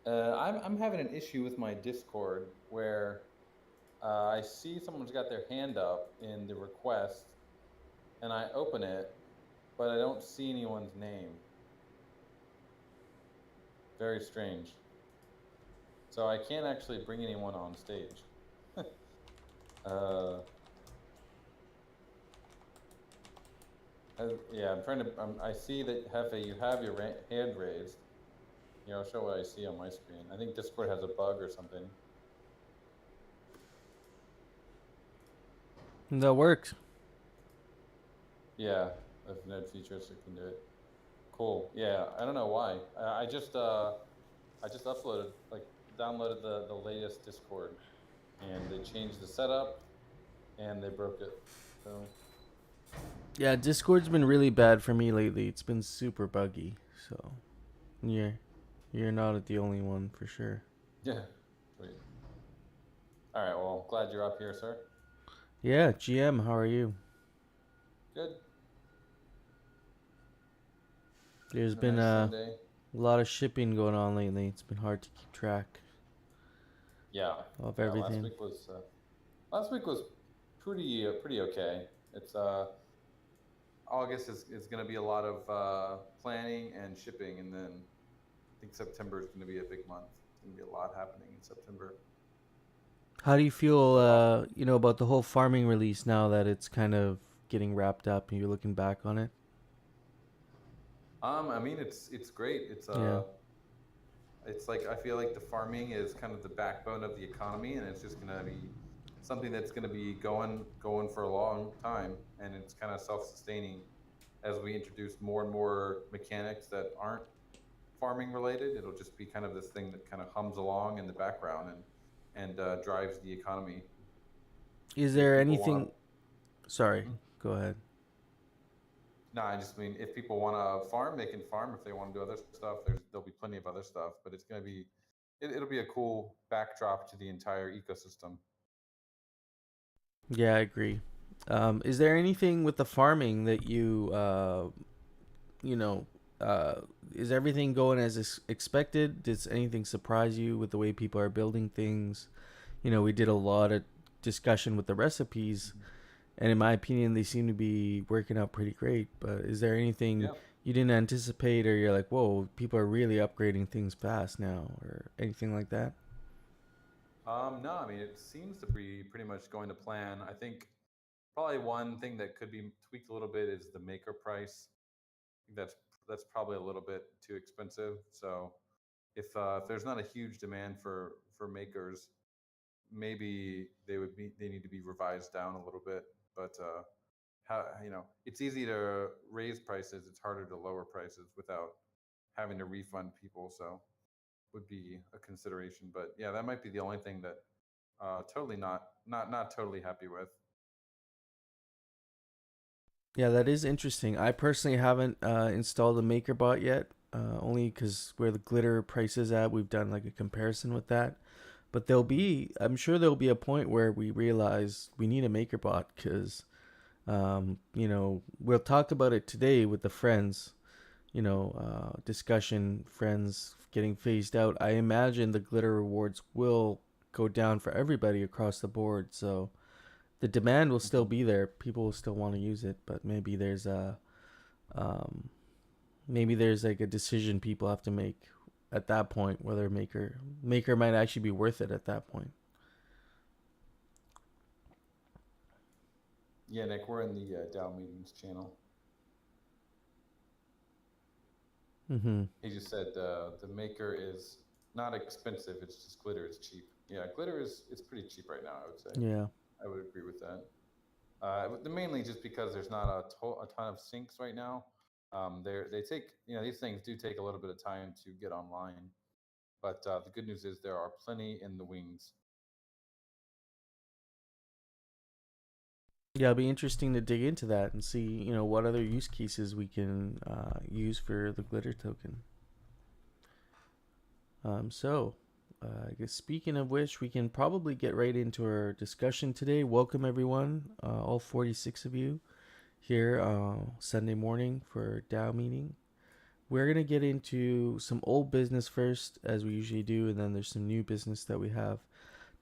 I'm having an issue with my Discord where I see someone's got their hand up in the request, and I open it, but I don't see anyone's name. Very strange. So I can't actually bring anyone on stage. uh, yeah, I'm trying to. I see that Hefe, you have your hand raised. Here, I'll show what I see on my screen. I think Discord has a bug or something. That works. Yeah, if Node features it can do it. Cool. Yeah, I don't know why. I just uploaded, like, downloaded the latest Discord, and they changed the setup and they broke it. So Yeah, Discord's been really bad for me lately. It's been super buggy. So, yeah, you're not the only one for sure. yeah, sweet. All right. Well, glad you're up here, sir. Yeah, GM, how are you? Good. There's Been a been nice Sunday. a lot of shipping going on lately. It's been hard to keep track Yeah, of yeah. everything. Last week was pretty okay. It's August is going to be a lot of planning and shipping, and then I think September is going to be a big month. It's going to be a lot happening in September. How do you feel, A lot. about the whole farming release now that it's kind of getting wrapped up and you're looking back on it? I mean, it's great. Yeah. It's like I feel like the farming is kind of the backbone of the economy, and it's just going to be something that's going to be going for a long time, and it's kind of self-sustaining as we introduce more and more mechanics that aren't farming related. It'll just be kind of this thing that kind of hums along in the background and drives the economy. Is If there people want anything? Sorry, to, go ahead. no, I just mean if people want to farm, they can farm. If they want to do other stuff, there'll be plenty of other stuff. But it's going to be it'll be a cool backdrop to the entire ecosystem. Yeah, I agree. Is there anything with the farming that you know, uh, is everything going as expected? Does anything surprise you with the way people are building things? We did a lot of discussion with the recipes, and in my opinion, they seem to be working out pretty great. But is there anything Yeah. you didn't anticipate, or you're like, whoa, people are really upgrading things fast now, or anything like that? No, I mean it seems to be pretty much going to plan. I think probably one thing that could be tweaked a little bit is the maker price. I think that's probably a little bit too expensive. So if there's not a huge demand for makers, maybe they need to be revised down a little bit. But how it's easy to raise prices. It's harder to lower prices without having to refund people. So would be a consideration. But yeah, that might be the only thing that totally not totally happy with. Yeah, that is interesting. I personally haven't installed a MakerBot yet, only because where the glitter price is at, we've done like a comparison with that. But I'm sure there'll be a point where we realize we need a MakerBot because, we'll talk about it today with the friends, discussion, friends getting phased out. I imagine the glitter rewards will go down for everybody across the board. So the demand will still Mm-hmm. be there. People will still want to use it, but um, maybe there's like a decision people have to make at that point whether maker might actually be worth it at that point. Yeah, Nick, we're in the DAO meetings channel. Mm-hmm. He just said the maker is not expensive. It's just glitter is cheap. Yeah, glitter is it's pretty cheap right now. I would say. Yeah. I would agree with that. Mainly just because there's not a ton of syncs right now. They take these things do take a little bit of time to get online, but the good news is there are plenty in the wings. Yeah, it'll be interesting to dig into that and see, what other use cases we can use for the glitter token. I guess speaking of which, we can probably get right into our discussion today. Welcome, everyone, all 46 of you here Sunday morning for DAO meeting. We're going to get into some old business first, as we usually do, and then there's some new business that we have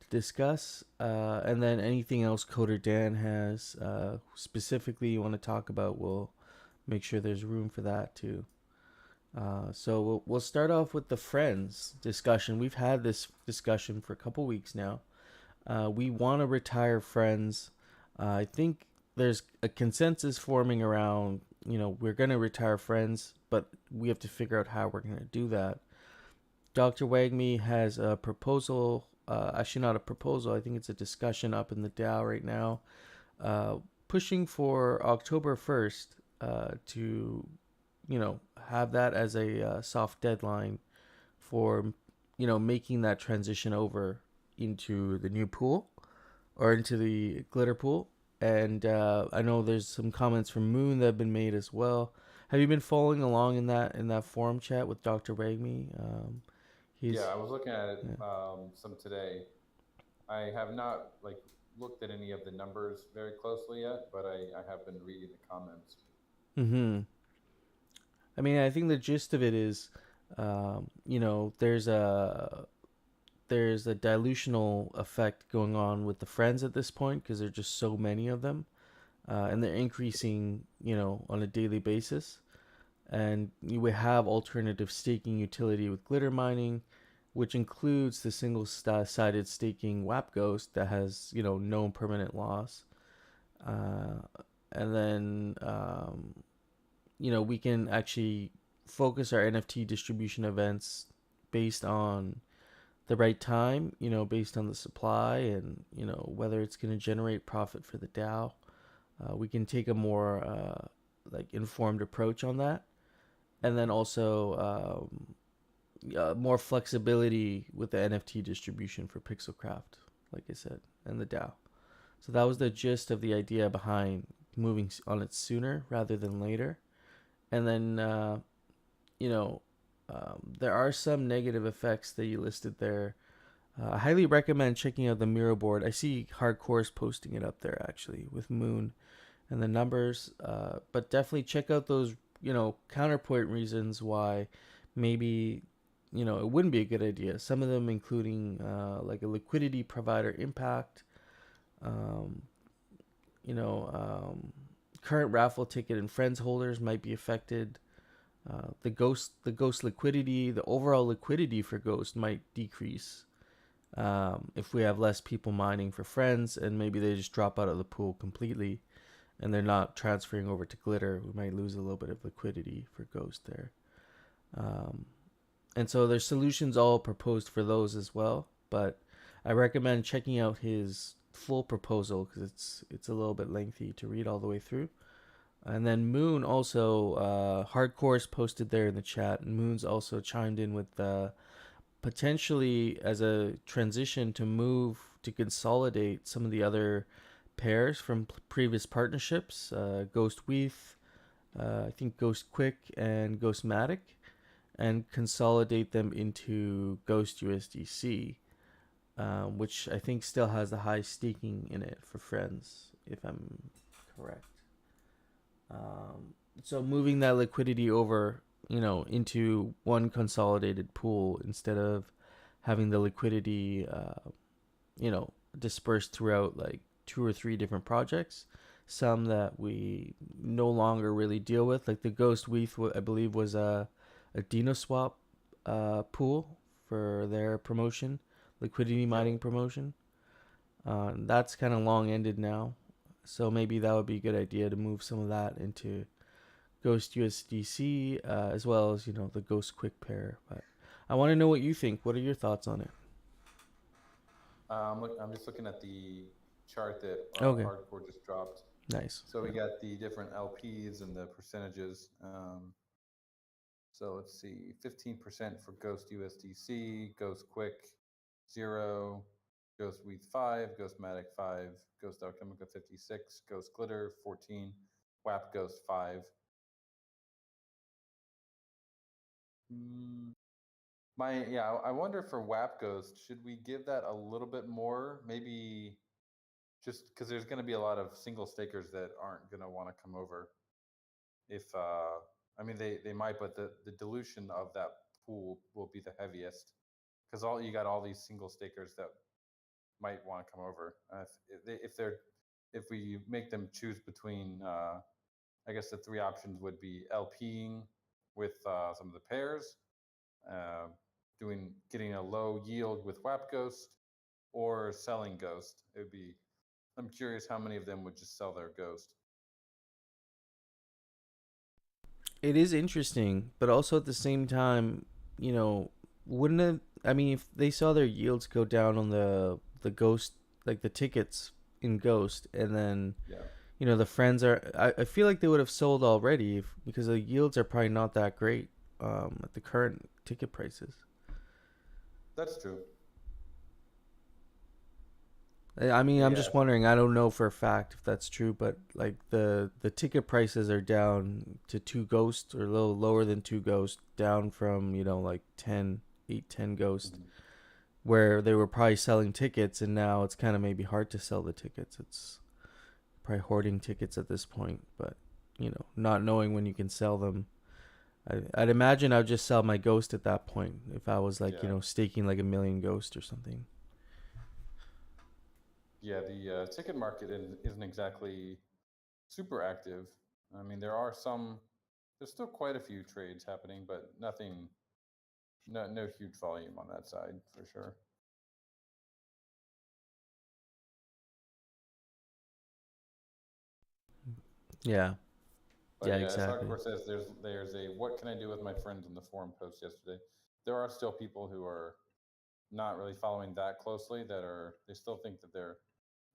to discuss. And then anything else Coder Dan has specifically you want to talk about, we'll make sure there's room for that too. So we'll start off with the friends discussion. We've had this discussion for a couple weeks now. We want to retire friends. I think there's a consensus forming around, we're going to retire friends, but we have to figure out how we're going to do that. Dr. Wagme has a proposal, actually not a proposal, I think it's a discussion up in the DAO right now, pushing for October 1st to, have that as a soft deadline for, making that transition over into the new pool or into the glitter pool. And I know there's some comments from Moon that have been made as well. Have you been following along in that forum chat with Dr. Wagme? Yeah, I was looking at it Yeah. some today. I have not looked at any of the numbers very closely yet, but I have been reading the comments. Mm-hmm. I mean, I think the gist of it is, there's a dilutional effect going on with the friends at this point because there's just so many of them, and they're increasing, on a daily basis. And you would have alternative staking utility with glitter mining, which includes the single-sided staking WAP Ghost that has no permanent loss. Uh, and then we can actually focus our NFT distribution events based on the right time, based on the supply and whether it's going to generate profit for the DAO. We can take a more informed approach on that, and then also more flexibility with the NFT distribution for Pixelcraft, like I said, and the DAO. So that was the gist of the idea behind moving on it sooner rather than later. And then, there are some negative effects that you listed there. I highly recommend checking out the Miro board. I see Hardcore's posting it up there actually with Moon and the numbers. But definitely check out those, counterpoint reasons why maybe, it wouldn't be a good idea. Some of them including like a liquidity provider impact, um, you know, um, current raffle ticket and friends holders might be affected. The ghost liquidity, the overall liquidity for Ghost might decrease if we have less people mining for friends, and maybe they just drop out of the pool completely, and they're not transferring over to Glitter. We might lose a little bit of liquidity for Ghost there. Um, and so there's solutions all proposed for those as well, but I recommend checking out his full proposal because it's a little bit lengthy to read all the way through. And then Moon also, Hardcore's posted there in the chat, and Moon's also chimed in with potentially as a transition to move to consolidate some of the other pairs from previous partnerships, Ghost Weath, I think Ghost Quick, and Ghost Matic, and consolidate them into Ghost USDC, which I think still has the high staking in it for friends, if I'm correct. So moving that liquidity over, into one consolidated pool instead of having the liquidity, dispersed throughout like 2 or 3 different projects. Some that we no longer really deal with, like the Ghost Weath, I believe was a DinoSwap pool for their promotion, liquidity mining promotion. That's kind of long ended now. So maybe that would be a good idea to move some of that into Ghost USDC, as well as the Ghost Quick pair. But I want to know what you think. What are your thoughts on it? I'm just looking at the chart that Okay, Hardcore just dropped. nice. So we got the different LPs and the percentages. So let's see, 15% for Ghost USDC, Ghost Quick 0, Ghost Weath 5, Ghost Matic 5, Ghost Alchemica 56, Ghost Glitter 14, WAP Ghost 5. Mm, I wonder for WAP Ghost, should we give that a little bit more? Maybe just because there's going to be a lot of single stakers that aren't going to want to come over. If I mean, they might, but the dilution of that pool will be the heaviest because you got all these single stakers that might want to come over. If we make them choose between, I guess the three options would be LPing with some of the pairs, uh, getting a low yield with WAP Ghost, or selling Ghost. It would be. I'm curious how many of them would just sell their Ghost. It is interesting, but also at the same time, you know, wouldn't it? I mean, if they saw their yields go down on the Ghost, like the tickets in Ghost, and then Yeah, you know the friends are, I feel like they would have sold already because the yields are probably not that great at the current ticket prices. that's true. I mean, But I'm yeah, just wondering. I don't know for a fact if that's true, but like the ticket prices are down to two Ghost or a little lower than two Ghost, down from like 10, 8, 10 Ghost, mhm. where they were probably selling tickets, and now it's kind of maybe hard to sell the tickets. It's probably hoarding tickets at this point, but not knowing when you can sell them. I'd imagine I'd just sell my Ghost at that point if I was like Yeah, staking like a million Ghost or something. yeah. The ticket market isn't exactly super active. I mean, there's still quite a few trades happening, but nothing, no huge volume on that side for sure. Yeah, But yeah, yeah, as exactly. Hardcore says, there's a what can I do with my friends in the forum post yesterday. There are still people who are not really following that closely they still think that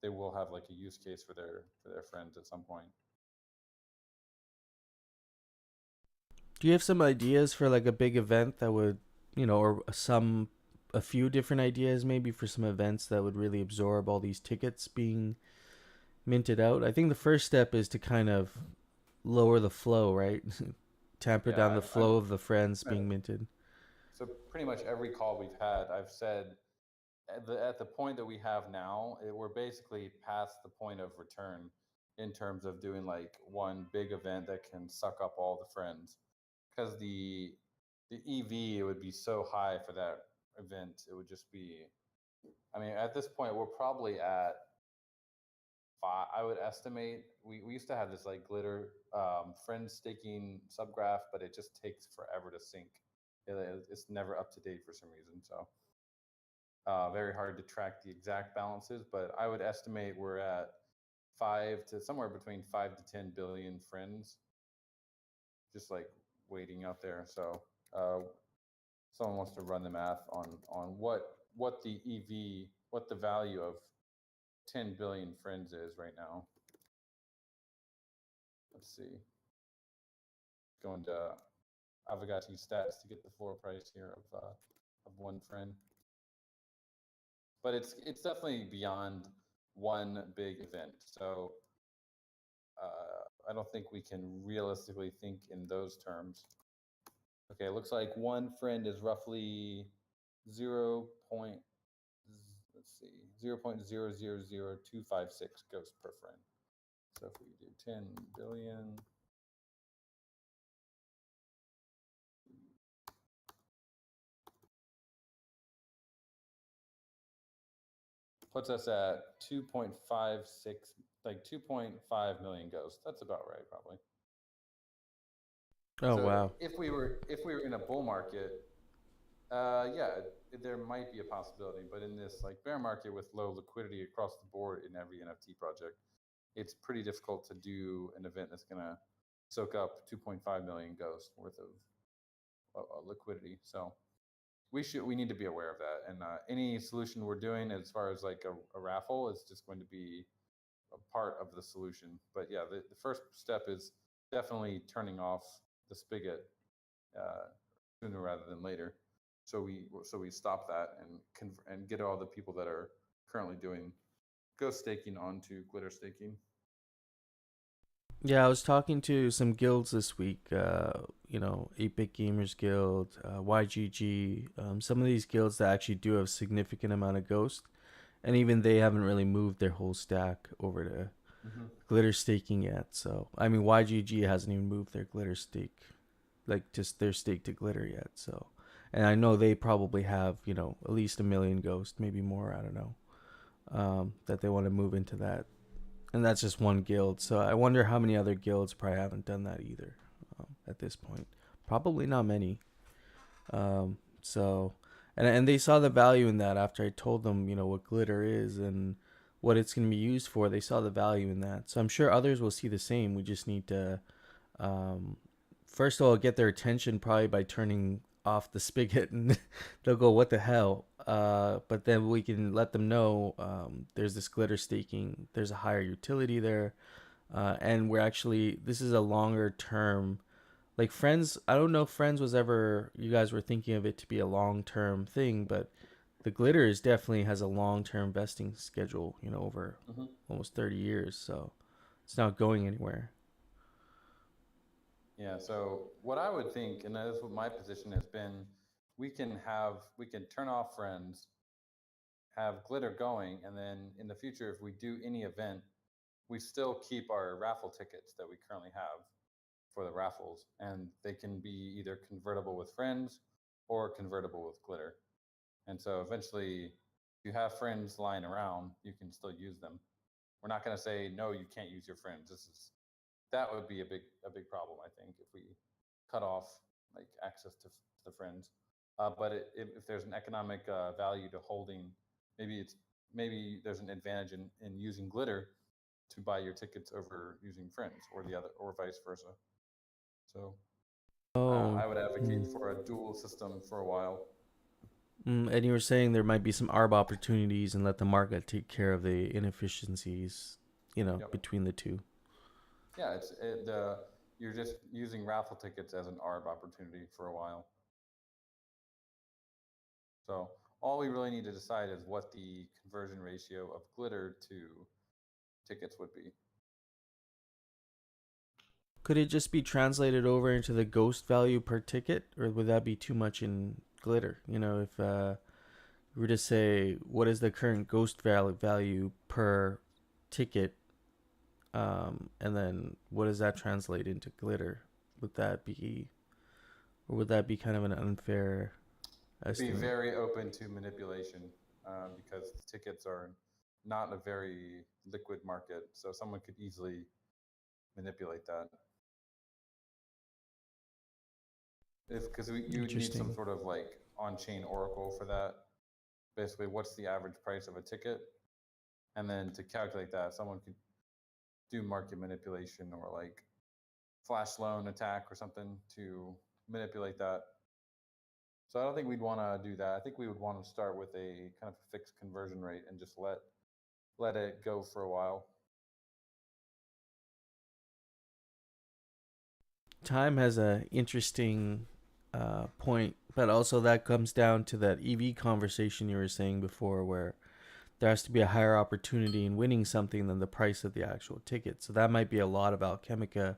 they will have like a use case for their friends at some point. Do you have some ideas for like a big event that would, or a few different ideas maybe for some events that would really absorb all these tickets being minted out? I think the first step is to kind of lower the flow, right? Tamper Yeah, down the flow of the friends I'm being minted. so pretty much every call we've had, I've said at the point that we have now, we're basically past the point of return in terms of doing like one big event that can suck up all the friends because the EV, it would be so high for that event. It would just be. I mean, at this point, we're probably at five. I would estimate we used to have this like glitter friend staking subgraph, but it just takes forever to sync. It's never up to date for some reason. So very hard to track the exact balances, but I would estimate we're at somewhere between 5 to 10 billion friends, just like waiting out there. So someone wants to run the math on what the EV, what the value of 10 billion friends is right now. Let's see. Going to Aavegotchi stats to get the floor price here of one friend. But it's definitely beyond one big event. So I don't think we can realistically think in those terms. Okay, it looks like one friend is roughly 0. Let's see, 0.000256 ghosts per friend. So if we do 10 billion, puts us at 2.56, like 2.5 million ghosts. That's about right, probably. Oh So wow. if we were in a bull market, yeah, there might be a possibility. But in this like bear market with low liquidity across the board in every NFT project, it's pretty difficult to do an event that's gonna soak up 2.5 million ghosts worth of liquidity. So we need to be aware of that. And any solution we're doing as far as like a raffle is just going to be a part of the solution. But yeah, the first step is definitely turning off the spigot uh, sooner rather than later. So we stop that and get all the people that are currently doing ghost staking onto glitter staking. Yeah, I was talking to some guilds this week. 8-Bit Gamers Guild, YGG. Some of these guilds that actually do have significant amount of Ghost, and even they haven't really moved their whole stack over to Mm-hmm. glitter staking yet. So I mean, YGG hasn't even moved their glitter stake. like just their stake to Glitter yet. So, and I know they probably have, you know, at least 1 million ghosts, maybe more. I don't know. That they want to move into that, and that's just one guild. So I wonder how many other guilds probably haven't done that either at this point. Probably not many. So, and they saw the value in that after I told them, you know, what Glitter is and what it's going to be used for. They saw the value in that. So I'm sure others will see the same. We just need to, um, first of all, get their attention probably by turning off the spigot, and they'll go, "What the hell?" But then we can let them know there's this Glitter staking. There's a higher utility there, and we're actually, this is a longer term, like Friends. I don't know if Friends was ever, you guys were thinking of it to be a long term thing, but the Glitter is definitely has a long term vesting schedule, you know, over almost 30 years. So it's not going anywhere. Yeah. So what I would think, and that is what my position has been, we can turn off Friends, have Glitter going, and then in the future, if we do any event, we still keep our raffle tickets that we currently have for the raffles, and they can be either convertible with Friends or convertible with Glitter. And so eventually, if you have Friends lying around, you can still use them. We're not going to say no, you can't use your Friends. That would be a big problem, I think, if we cut off like access to the Friends. But if there's an economic value to holding, maybe there's an advantage in using Glitter to buy your tickets over using Friends, or the other, or vice versa. So Oh, I would advocate for a dual system for a while. And you were saying there might be some ARB opportunities and let the market take care of the inefficiencies, you know, Yep. between the two. Yeah, you're just using raffle tickets as an ARB opportunity for a while. So all we really need to decide is what the conversion ratio of Glitter to tickets would be. Could it just be translated over into the ghost value per ticket, or would that be too much in Glitter? You know, if we were to say what is the current ghost value per ticket, and then what does that translate into Glitter? Would that be, or would that be kind of an unfair Be estimate? very open to manipulation, because the tickets are not a very liquid market, so someone could easily manipulate that. Because you would need some Interesting. sort of like on-chain oracle for that. Basically, what's the average price of a ticket, and then to calculate that, someone could do market manipulation or like flash loan attack or something to manipulate that. So I don't think we'd want to do that. I think we would want to start with a kind of fixed conversion rate and just let it go for a while. Time has a interesting point, but also that comes down to that EV conversation you were saying before, where there has to be a higher opportunity in winning something than the price of the actual ticket. So that might be a lot of Alchemica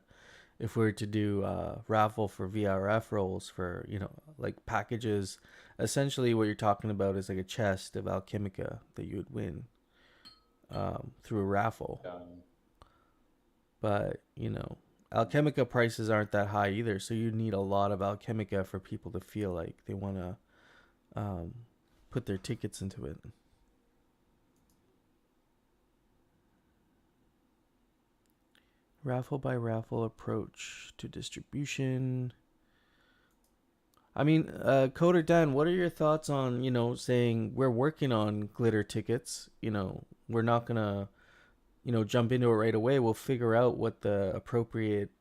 if we were to do raffle for VRF rolls for, you know, like packages. Essentially, what you're talking about is like a chest of Alchemica that you would win through a raffle. Um, But, you know, Alchemica prices aren't that high either, so you need a lot of Alchemica for people to feel like they want to put their tickets into it. Raffle by raffle approach to distribution. I mean, Coder Dan, what are your thoughts on, you know, saying we're working on glitter tickets? You know, we're not gonna, you know, jump into it right away. We'll figure out what the appropriate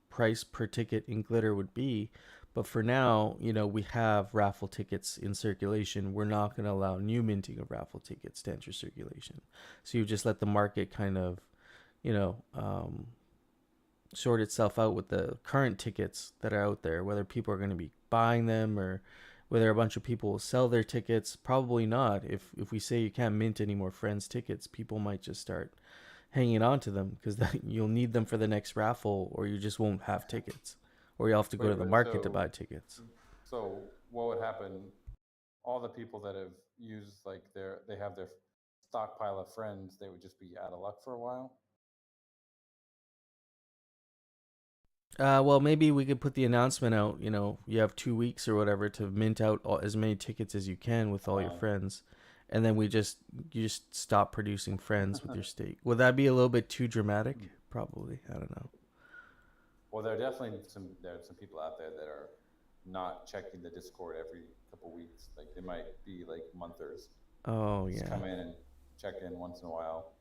price per ticket in glitter would be. But for now, you know, we have raffle tickets in circulation. We're not going to allow new minting of raffle tickets to enter circulation. So you just let the market kind of, you know, sort itself out with the current tickets that are out there, whether people are going to be buying them or whether a bunch of people will sell their tickets. Probably not. If we say you can't mint any more friends tickets, people might just start hanging on to them because you'll need them for the next raffle, or you just won't have tickets, or you'll have to go to wait, the but market to buy tickets. so what would happen? All the people that have used like they have their stockpile of friends, they would just be out of luck for a while. Well, maybe we could put the announcement out. You know, you have 2 weeks or whatever to mint out as many tickets as you can with all your Uh, friends, and then you just stop producing friends with your stake. Would that be a little bit too dramatic? Probably. I don't know. well, there are some people out there that are not checking the Discord every couple weeks. Like they might be like monthers, Oh just yeah. come in and check in once in a while.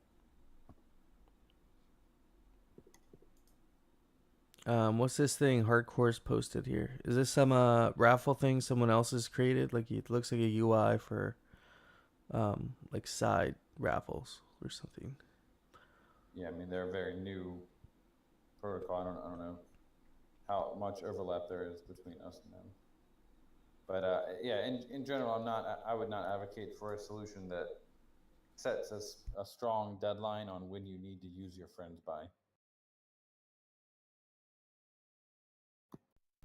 What's this thing Hardcore's posted here? Is this some raffle thing someone else has created? Like it looks like a UI for like side raffles or something. Yeah, I mean they're a very new protocol. I don't know how much overlap there is between us and them. But yeah, in general, I would not advocate for a solution that sets a strong deadline on when you need to use your friends by.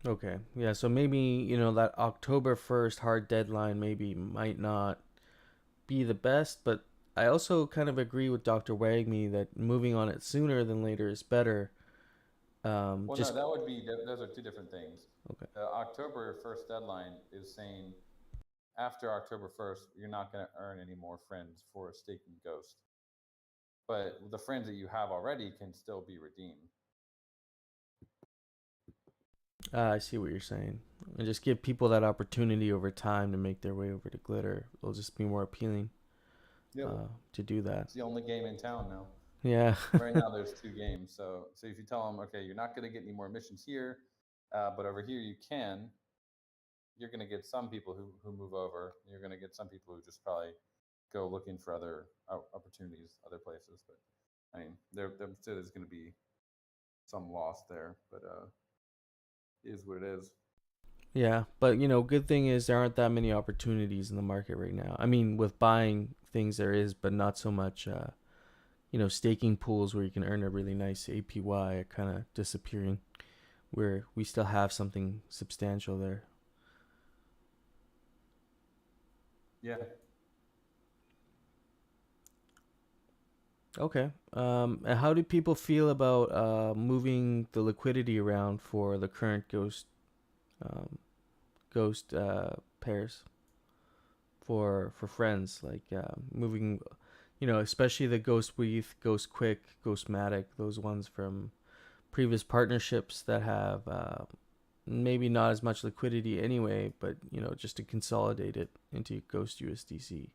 Okay. Yeah, so maybe, you know, that October 1st hard deadline maybe might not be the best, but I also kind of agree with Dr. Wagme that moving on it sooner than later is better. Well, no, Just that would be those are two different things. okay. The October 1st deadline is saying after October 1st, you're not going to earn any more friends for a staking ghost. But the friends that you have already can still be redeemed. I see what you're saying. And just give people that opportunity over time to make their way over to Glitter. It'll just be more appealing Yep. to do that. It's the only game in town now. Yeah. Right now, there's two games. So if you tell them, okay, you're not going to get any more missions here, but over here you can, you're going to get some people who move over. You're going to get some people who just probably go looking for other opportunities, other places. But I mean, there still is going to be some loss there, but it is what it is. Yeah, but you know, good thing is there aren't that many opportunities in the market right now. I mean, with buying things there is, but not so much you know, staking pools where you can earn a really nice APY are kind of disappearing. Where we still have something substantial there. Yeah. Okay. And how do people feel about moving the liquidity around for the current um, ghost pairs for friends? Like moving, you know, especially the Ghost Weave, Ghost Quick, Ghost Matic, those ones from previous partnerships that have maybe not as much liquidity anyway, but you know, just to consolidate it into Ghost USDC.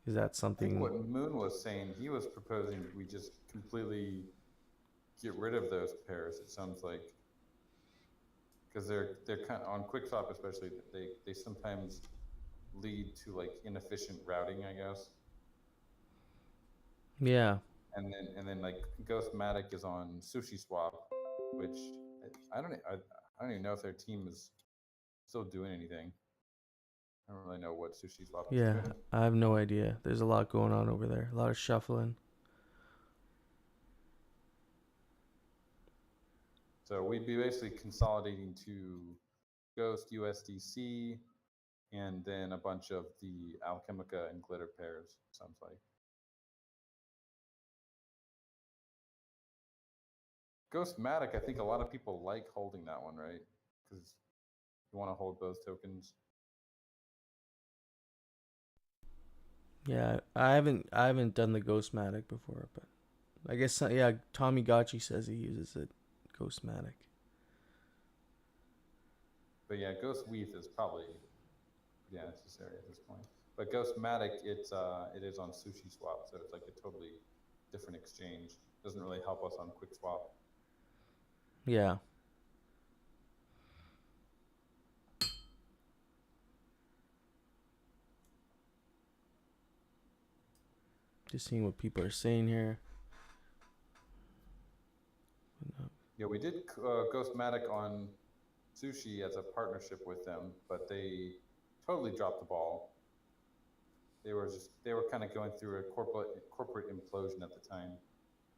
Is that I think something? what Moon was saying, he was proposing we just completely get rid of those pairs. It sounds like because they're kind of on QuickSwap, especially they sometimes lead to like inefficient routing, I guess. Yeah, And then like Ghostmatic is on Sushi Swap, which I don't even know if their team is still doing anything. I don't really know what Sushi Swap is yeah. doing. I have no idea. There's a lot going on over there. A lot of shuffling. So we'd be basically consolidating to Ghost USDC and then a bunch of the Alchemica and Glitter pairs. Sounds like Ghostmatic. I think a lot of people like holding that one, right? Because you want to hold both tokens. Yeah, I haven't done the Ghostmatic before, but I guess yeah. Tommy Gotchi says he uses it, Ghostmatic. But yeah, Ghost Weave is probably pretty necessary at this point. But Ghostmatic, it is on Sushi Swap, so it's like a totally different exchange. Doesn't really help us on Quick Swap. Yeah, just seeing what people are saying here. Yeah, we did Ghostmatic on Sushi as a partnership with them, but they totally dropped the ball. They were kind of going through a corporate implosion at the time,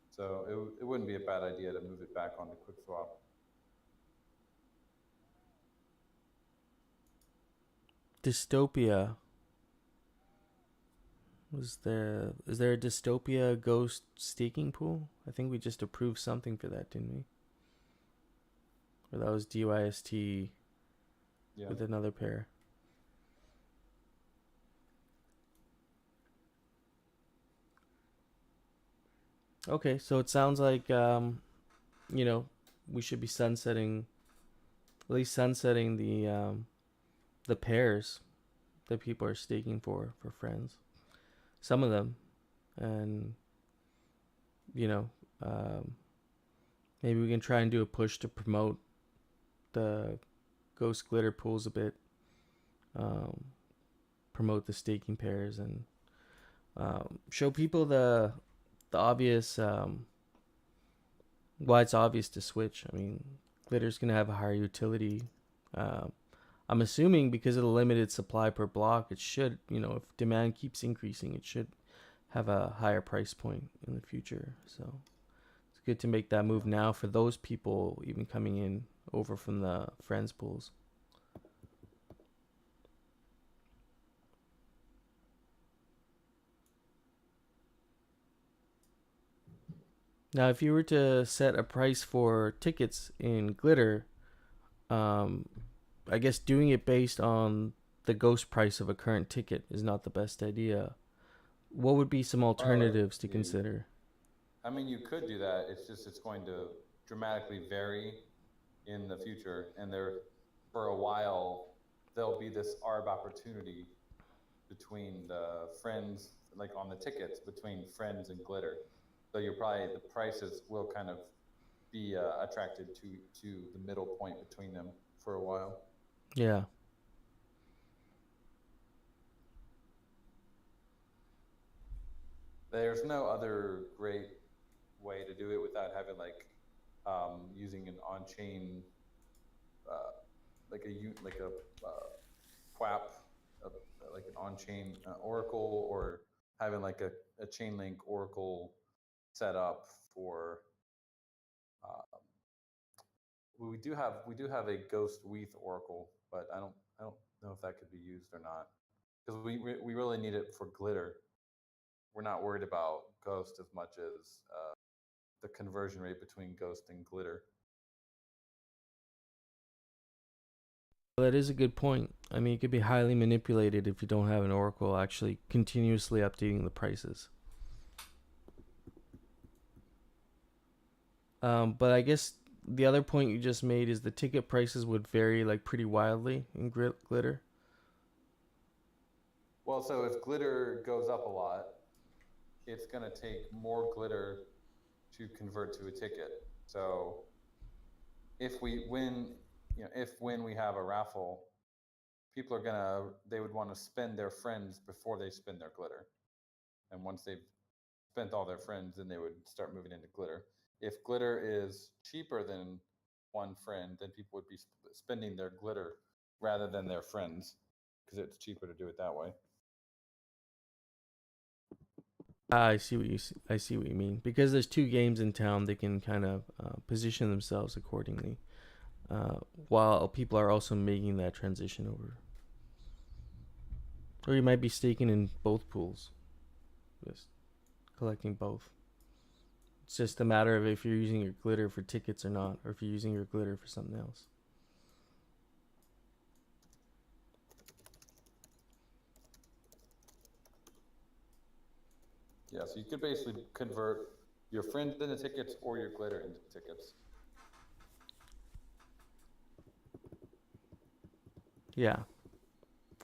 so it wouldn't be a bad idea to move it back onto QuickSwap. Dystopia. Is there a Dystopia Ghost staking pool? I think we just approved something for that, didn't we? Or that was DYST with another pair. Okay, so it sounds like we should be sunsetting, at least sunsetting the pairs that people are staking for friends. Some of them, and you know, um, maybe we can try and do a push to promote the Ghost Glitter pools a bit. Promote the staking pairs and show people the obvious why it's obvious to switch. I mean, Glitter's gonna have a higher utility. I'm assuming because of the limited supply per block, it should, if demand keeps increasing, it should have a higher price point in the future. So it's good to make that move now for those people even coming in over from the friends pools. Now, if you were to set a price for tickets in Glitter, I guess doing it based on the ghost price of a current ticket is not the best idea. What would be some alternatives to consider? I mean, you could do that. It's just it's going to dramatically vary in the future, and for a while there'll be this arb opportunity between the friends, like on the tickets between friends and Glitter. So you're probably the prices will kind of be attracted to the middle point between them for a while. Yeah. There's no other great way to do it without having like using an on-chain like a QAP, like an on-chain oracle, or having like a Chainlink oracle set up for. We do have a Ghost Weth oracle, but I don't know if that could be used or not, because we really need it for Glitter. We're not worried about Ghost as much as the conversion rate between Ghost and Glitter. Well, that is a good point. I mean, it could be highly manipulated if you don't have an oracle actually continuously updating the prices. But I guess the other point you just made is the ticket prices would vary like pretty wildly in Glitter. Well, so if Glitter goes up a lot, it's going to take more Glitter to convert to a ticket. So if we win, when we have a raffle, people they would want to spend their friends before they spend their Glitter. And once they've spent all their friends, then they would start moving into Glitter. If Glitter is cheaper than one friend, then people would be spending their Glitter rather than their friends, because it's cheaper to do it that way. I see what you mean. Because there's two games in town, they can kind of position themselves accordingly, while people are also making that transition over. Or you might be staking in both pools, just collecting both. It's just a matter of if you're using your Glitter for tickets or not, or if you're using your Glitter for something else. Yeah, so you could basically convert your friends into tickets or your Glitter into tickets. Yeah.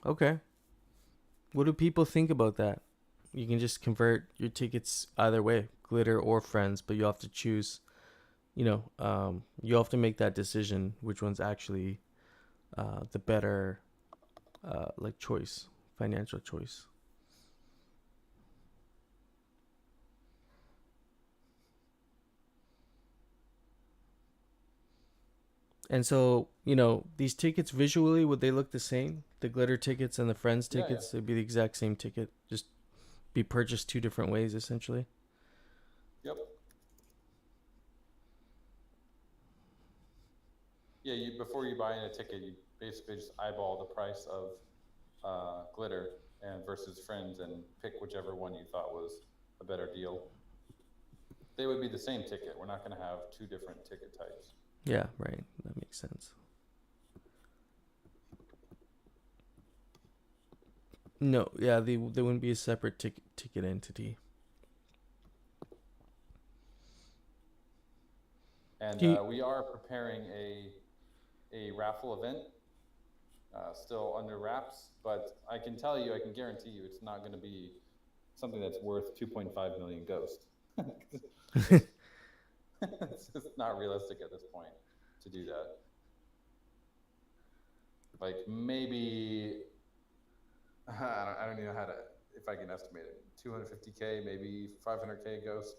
Okay. What do people think about that? You can just convert your tickets either way, Glitter or friends, but you have to choose. You have to make that decision which one's actually the better choice, financial choice. And so, these tickets visually, would they look the same? The Glitter tickets and the friends tickets, they'd be the exact same ticket, just be purchased two different ways, essentially. Yep. Yeah, before you buy in a ticket, you basically just eyeball the price of Glitter and versus friends and pick whichever one you thought was a better deal. They would be the same ticket. We're not going to have two different ticket types. Yeah, right. That makes sense. No, yeah, they wouldn't be a separate ticket entity. And Do you, we are preparing a raffle event, still under wraps, but I can tell you, I can guarantee you, it's not going to be something that's worth 2.5 million ghosts. it's, it's just not realistic at this point to do that. Like maybe I don't even know how to, if I can estimate it, 250K, maybe 500K ghost.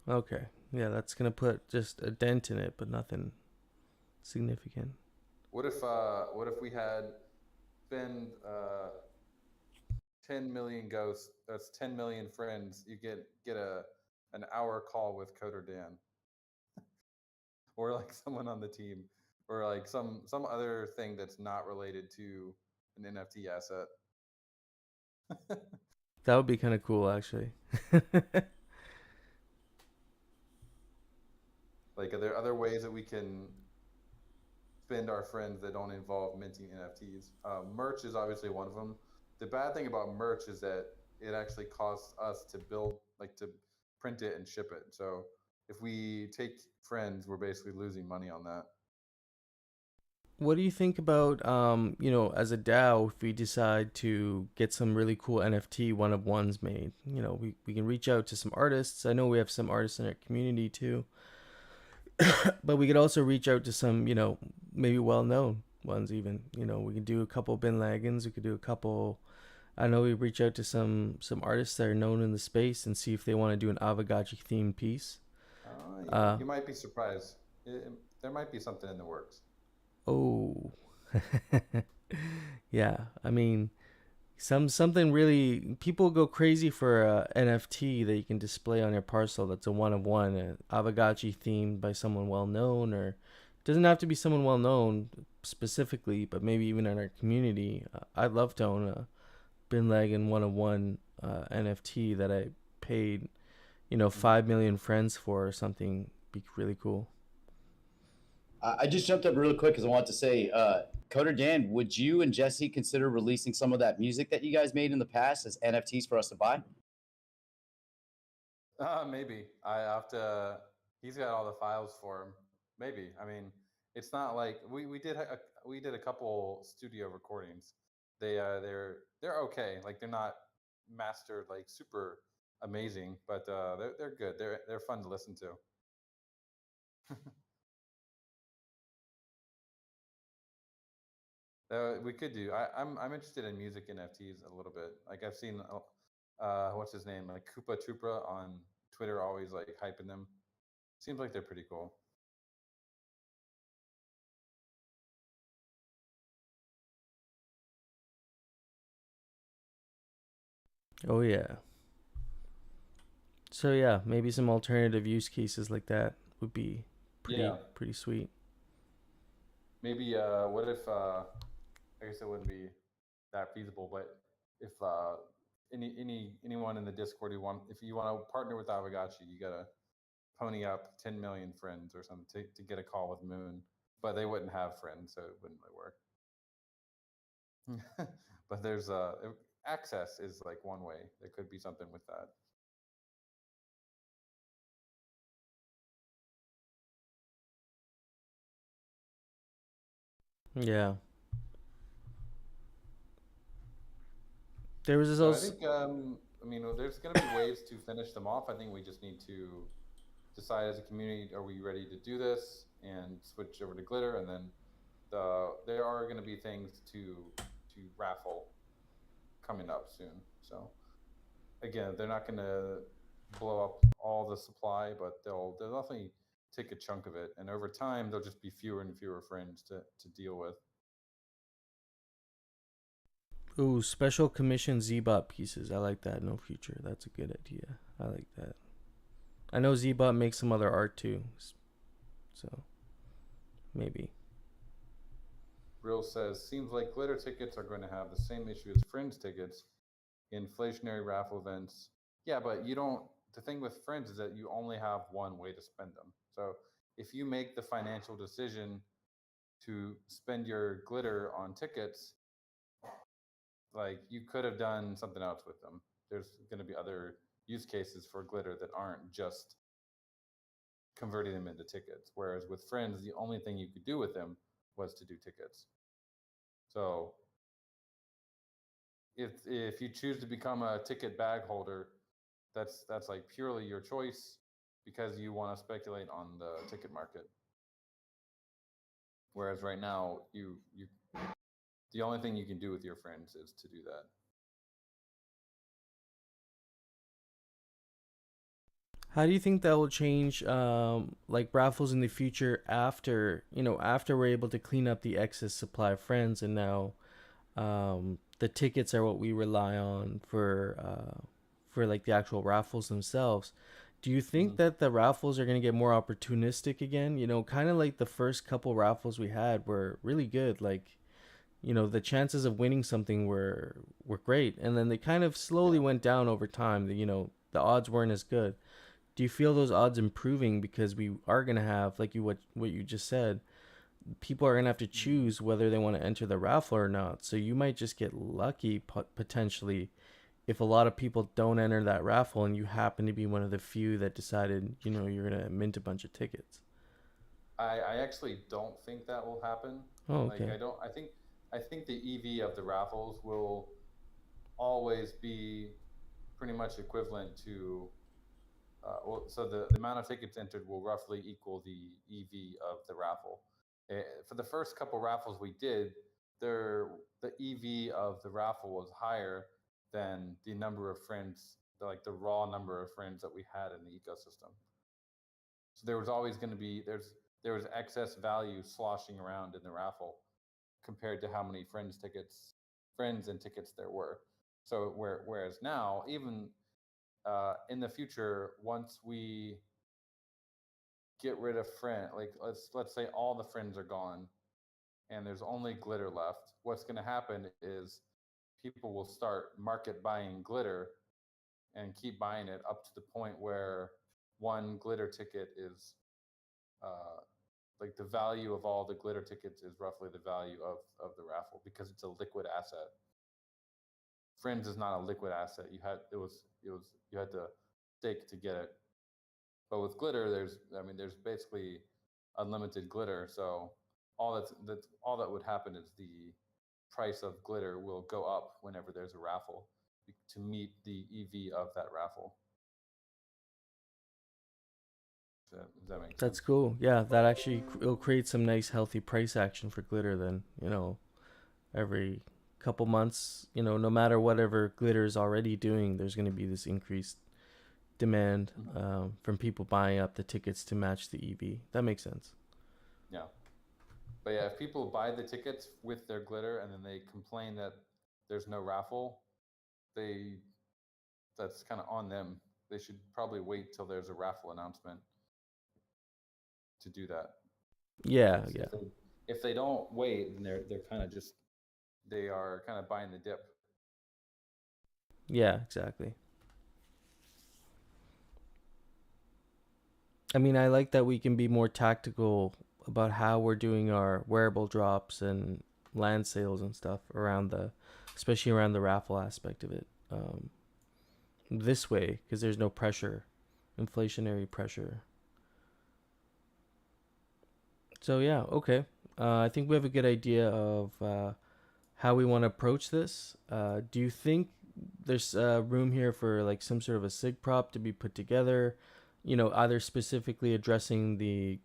okay, yeah, that's gonna put just a dent in it, but nothing significant. What if we had spend 10 million ghosts? That's 10 million friends. You get an hour call with Coder Dan, or like someone on the team, or like some other thing that's not related to an NFT asset. That would be kind of cool, actually. Like, are there other ways that we can spend our friends that don't involve minting NFTs? Merch is obviously one of them. The bad thing about merch is that it actually costs us to build, like to print it and ship it. So if we take friends, we're basically losing money on that. What do you think about, as a DAO, if we decide to get some really cool NFT one of ones made? We can reach out to some artists. I know we have some artists in our community too, but we could also reach out to some, maybe well known ones even. We could do a couple Bin Lagons. We could do a couple. I know we reach out to some artists that are known in the space and see if they want to do an Aavegotchi themed piece. You might be surprised. There might be something in the works. Oh, yeah. I mean, something really people go crazy for a NFT that you can display on your parcel. That's a one of one, Aavegotchi themed by someone well known, or it doesn't have to be someone well known specifically, but maybe even in our community. I'd love to own a Bin Laden one of one NFT that I paid, 5 million friends for or something. Be really cool. I just jumped up really quick because I want to say, Coder Dan, would you and Jesse consider releasing some of that music that you guys made in the past as NFTs for us to buy? Maybe I have to. He's got all the files for him. Maybe. I mean, it's not like we did a couple studio recordings. They're okay. Like they're not mastered like super amazing, but they're good. They're fun to listen to. We could do. I'm interested in music NFTs a little bit. Like I've seen, what's his name, like Koopa Troopa on Twitter, always like hyping them. Seems like they're pretty cool. Oh yeah. So yeah, maybe some alternative use cases like that would be Yeah. pretty sweet. Maybe what if I guess it wouldn't be that feasible, but if anyone in the Discord if you want to partner with Aavegotchi, you gotta pony up 10 million friends or something to get a call with Moon. But they wouldn't have friends, so it wouldn't really work. But there's access is like one way. There could be something with that. Yeah. There was this So I also. think I mean there's going to be ways to finish them off. I think we just need to decide as a community, are we ready to do this and switch over to glitter, and then there are going to be things to raffle coming up soon. So again, they're not going to blow up all the supply, but they'll definitely take a chunk of it, and over time there'll just be fewer and fewer friends to deal with. Ooh, special commission Zbot pieces. I like that. No future. That's a good idea. I like that. I know Zbot makes some other art too, so maybe. Real says, seems like glitter tickets are going to have the same issue as fringe tickets, inflationary raffle events. Yeah, but you don't the thing with friends is that you only have one way to spend them. So if you make the financial decision to spend your glitter on tickets, like you could have done something else with them. There's going to be other use cases for glitter that aren't just converting them into tickets. Whereas with friends, the only thing you could do with them was to do tickets. So if you choose to become a ticket bag holder, that's like purely your choice because you want to speculate on the ticket market. Whereas right now, the only thing you can do with your friends is to do that. How do you think that will change, like raffles in the future after, after we're able to clean up the excess supply of friends, and now the tickets are what we rely on for like the actual raffles themselves. Do you think that the raffles are going to get more opportunistic again? Kind of like the first couple raffles we had were really good. Like, the chances of winning something were great, and then they kind of slowly went down over time. The odds weren't as good. Do you feel those odds improving because we are going to have, like what you just said, people are going to have to choose whether they want to enter the raffle or not. So you might just get lucky potentially if a lot of people don't enter that raffle and you happen to be one of the few that decided, you're going to mint a bunch of tickets. I actually don't think that will happen. Oh, okay. Like I think the EV of the raffles will always be pretty much equivalent to so the amount of tickets entered will roughly equal the EV of the raffle. For the first couple raffles we did, the EV of the raffle was higher than the number of friends, like the raw number of friends that we had in the ecosystem. So there was always going to be there was excess value sloshing around in the raffle compared to how many friends and tickets there were. So whereas now, even in the future, once we get rid of like let's say all the friends are gone and there's only glitter left, what's going to happen is people will start market buying glitter and keep buying it up to the point where one glitter ticket is like the value of all the glitter tickets is roughly the value of the raffle because it's a liquid asset. Friends is not a liquid asset. You had to stake to get it. But with glitter, there's basically unlimited glitter. So all that would happen is the price of glitter will go up whenever there's a raffle to meet the EV of that raffle. Does that make sense? That's cool. Yeah, that actually it'll create some nice healthy price action for glitter then, every couple months, no matter whatever glitter is already doing, there's going to be this increased demand from people buying up the tickets to match the EV. That makes sense. Yeah. But yeah, if people buy the tickets with their glitter and then they complain that there's no raffle, that's kind of on them. They should probably wait till there's a raffle announcement to do that. Yeah, yeah. yeah. If they don't wait, then they're kind of just they are kind of buying the dip. Yeah, exactly. I mean, I like that we can be more tactical about how we're doing our wearable drops and land sales and stuff especially around the raffle aspect of it. This way, because there's no pressure, inflationary pressure. So yeah, okay. I think we have a good idea of how we want to approach this. Do you think there's room here for like some sort of a sig prop to be put together? Either specifically addressing the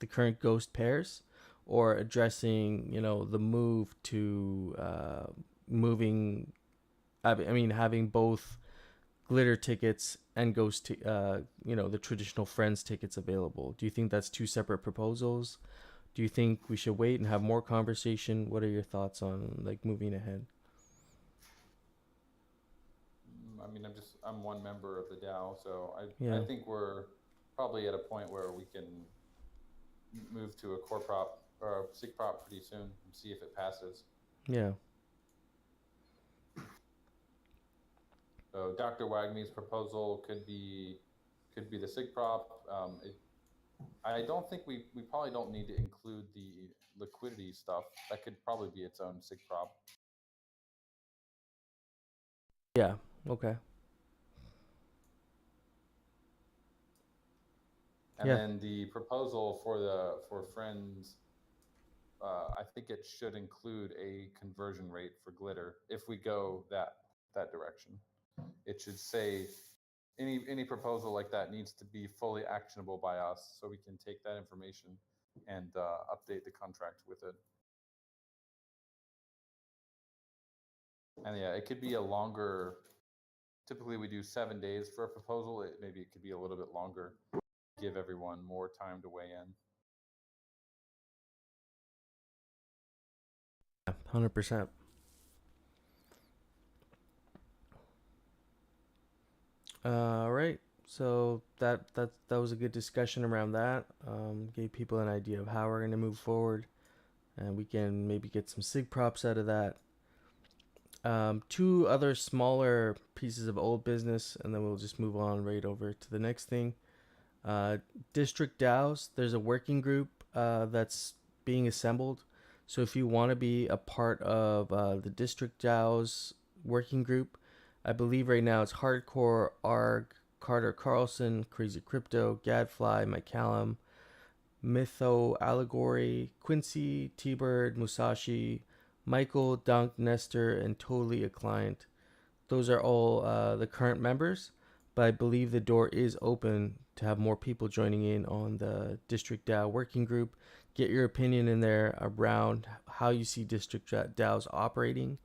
current ghost pairs, or addressing the move to moving. Having both glitter tickets and the traditional friends tickets available. Do you think that's two separate proposals? Do you think we should wait and have more conversation? What are your thoughts on like moving ahead? I'm one member of the DAO, so Yeah. I think we're probably at a point where we can move to a core prop or a sig prop pretty soon and see if it passes. Yeah. So Dr. Wagner's proposal could be the SIG prop. I don't think we probably don't need to include the liquidity stuff. That could probably be its own SIG prop. Yeah. Okay. And Yeah. then the proposal for friends, I think it should include a conversion rate for glitter if we go that direction. It should say any proposal like that needs to be fully actionable by us, so we can take that information and update the contract with it. And yeah, it could be a longer. Typically, we do 7 days for a proposal. Maybe it could be a little bit longer. Give everyone more time to weigh in. 100%. All right. So that was a good discussion around that. Gave people an idea of how we're going to move forward, and we can maybe get some SIG props out of that. Two other smaller pieces of old business, and then we'll just move on right over to the next thing. District DAOs. There's a working group that's being assembled. So if you want to be a part of the District DAOs working group, I believe right now it's Hardcore, Arg, Carter Carlson, Crazy Crypto, Gadfly, McCallum, Mytho, Allegory, Quincy, T-Bird, Musashi, Michael, Dunk, Nestor, and Totally a Client. Those are all the current members, but I believe the door is open to have more people joining in on the District DAO working group. Get your opinion in there around how you see District DAOs operating.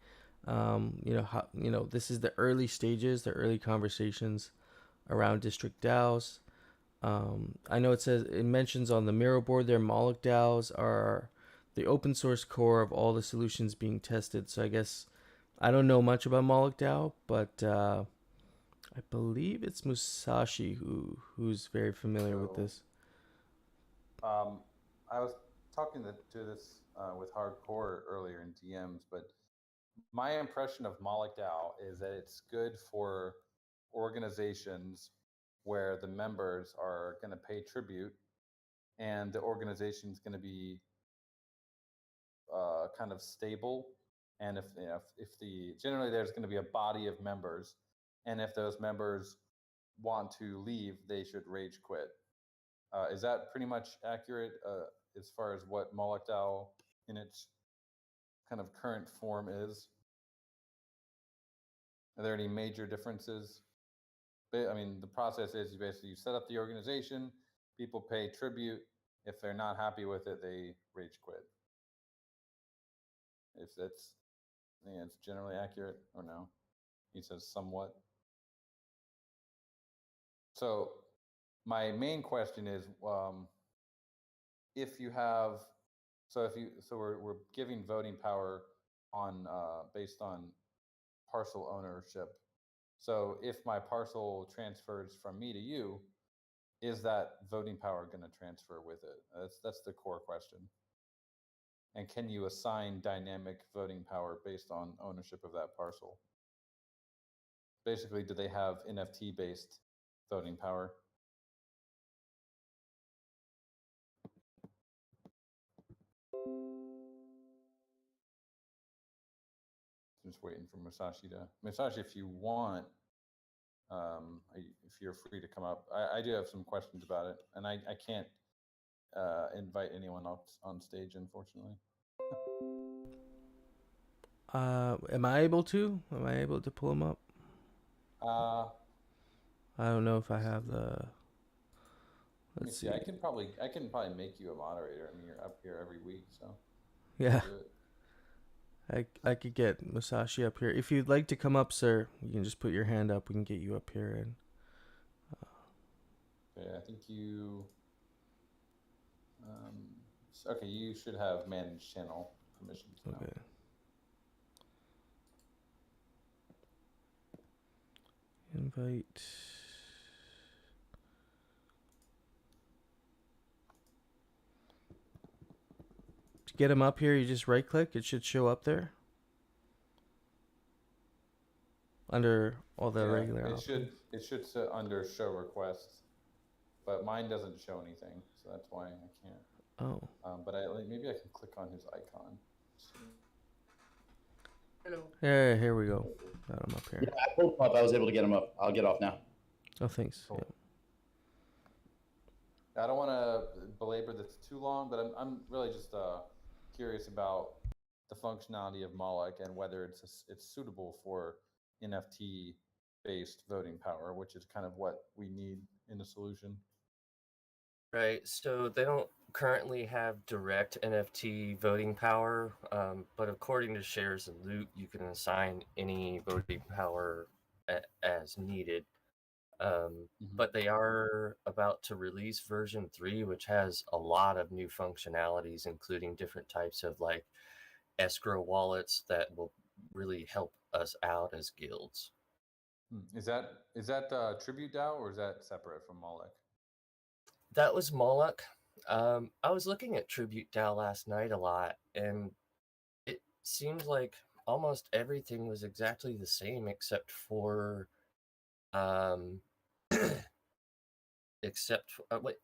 This is the early stages, the early conversations around District DAOs. I know it mentions on the Miro board there, Moloch DAOs are the open source core of all the solutions being tested. So I guess I don't know much about Moloch DAO, but I believe it's Musashi who's very familiar with this. I was talking to this with Hardcore earlier in DMs, but my impression of Moloch DAO is that it's good for organizations where the members are going to pay tribute, and the organization is going to be kind of stable. And generally there's going to be a body of members, and if those members want to leave, they should rage quit. Is that pretty much accurate as far as what Moloch DAO in its kind of current form is? Are there any major differences? I mean, the process is you set up the organization, people pay tribute. If they're not happy with it, they rage quit. If that's, I think it's generally accurate, or no? He says somewhat. So my main question is, if you have, so we're giving voting power on based on parcel ownership. So if my parcel transfers from me to you, is that voting power going to transfer with it? That's the core question. And can you assign dynamic voting power based on ownership of that parcel? Basically, do they have NFT-based voting power? Just waiting for Musashi, if you want, if you're free to come up. I do have some questions about it, and I can't invite anyone else on stage, unfortunately. Am I able to pull them up? I don't know if I have the. Let's see. I can probably make you a moderator. I mean, you're up here every week, so yeah. I could get Musashi up here. If you'd like to come up, sir, you can just put your hand up. We can get you up here. And okay, I think you. Okay, you should have managed channel permissions now. Okay. Invite. To get him up here, you just right click. It should show up there. under all the Yeah, regular it options? should sit under show requests, but mine doesn't show anything, so that's why I can't. Oh, But maybe I can click on his icon. Hello. yeah, here we go. Got him up Yeah, here. I pulled him up. I was able to get him up. I'll get off now. Oh, thanks. Cool. Yeah. I don't want to belabor this too long, but I'm really just curious about the functionality of Moloch and whether it's suitable for NFT based voting power, which is kind of what we need in a solution. Right, so they don't currently have direct NFT voting power, but according to shares and loot, you can assign any voting power as needed. But they are about to release version 3, which has a lot of new functionalities, including different types of like escrow wallets that will really help us out as guilds. Is that Tribute DAO or is that separate from Moloch? That was Moloch. I was looking at Tribute DAO last night a lot, and it seems like almost everything was exactly the same except for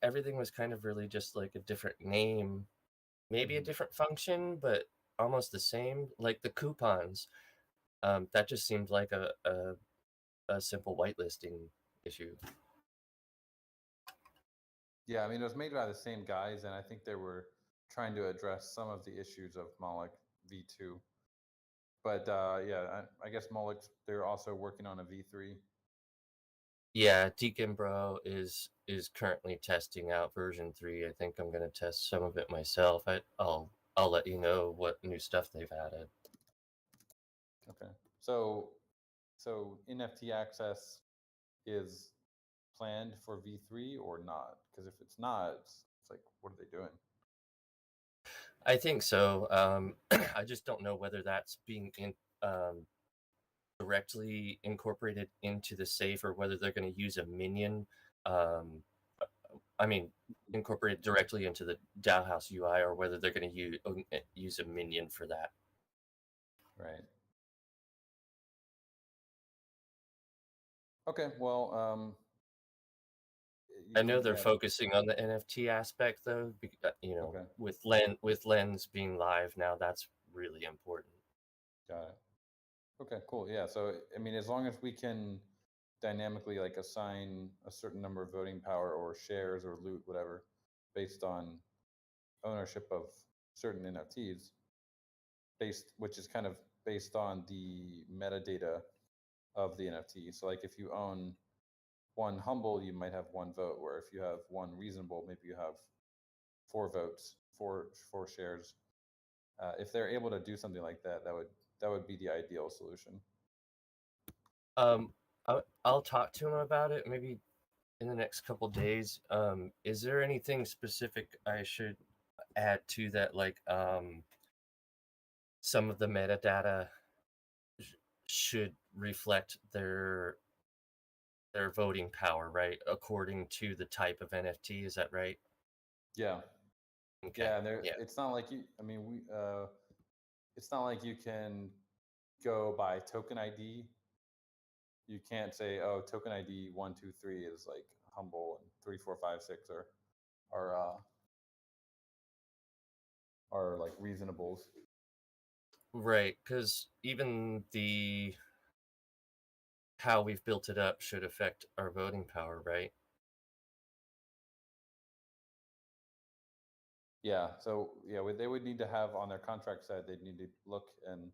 everything was kind of really just like a different name, maybe a different function, but almost the same. Like the coupons, that just seemed like a simple whitelisting issue. Yeah, I mean, it was made by the same guys, and I think they were trying to address some of the issues of Moloch V2. But yeah, I guess Moloch, they're also working on a V3. Yeah, Deacon Bro is currently testing out version 3. I think I'm gonna test some of it myself. I'll let you know what new stuff they've added. Okay, so NFT access is planned for V3 or not? Because if it's not, it's like, what are they doing? I think so. I just don't know whether that's being directly incorporated into the safe or whether they're going to use a minion. I mean, incorporated directly into the DAO House UI, or whether they're going to use a minion for that. Right. Okay. Well, I know they're focusing on the NFT aspect, though. You know, okay. with Lens being live now, that's really important. Got it. Okay. Cool. Yeah. So I mean, as long as we can dynamically like assign a certain number of voting power or shares or loot, whatever, based on ownership of certain NFTs, which is kind of based on the metadata of the NFT. So like if you own one humble, you might have one vote, where if you have one reasonable, maybe you have 4 votes, four shares. If they're able to do something like that, that would be the ideal solution. I'll talk to him about it maybe in the next couple days. Is there anything specific I should add to that, like some of the metadata should reflect their voting power, right, according to the type of NFT? Is that right? Yeah. Okay. Yeah, it's not like you. I mean, it's not like you can go by token ID. You can't say, oh, token ID 1, 2, 3 is like humble, and 3, 4, 5, 6 are like reasonables. Right, because even how we've built it up should affect our voting power, right? Yeah. So yeah, they would need to have on their contract side. They'd need to look and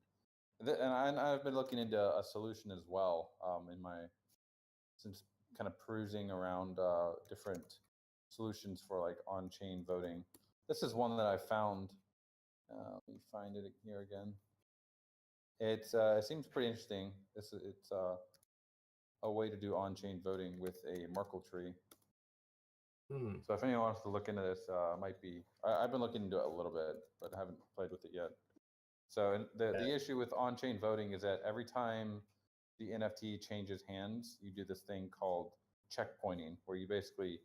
I've been looking into a solution as well. Since kind of perusing around different solutions for like on-chain voting. This is one that I found. Let me find it here again. It seems pretty interesting. It's a way to do on-chain voting with a Merkle tree. So if anyone wants to look into this, might be. I've been looking into it a little bit, but I haven't played with it yet. So the issue with on-chain voting is that every time the NFT changes hands, you do this thing called checkpointing, where you basically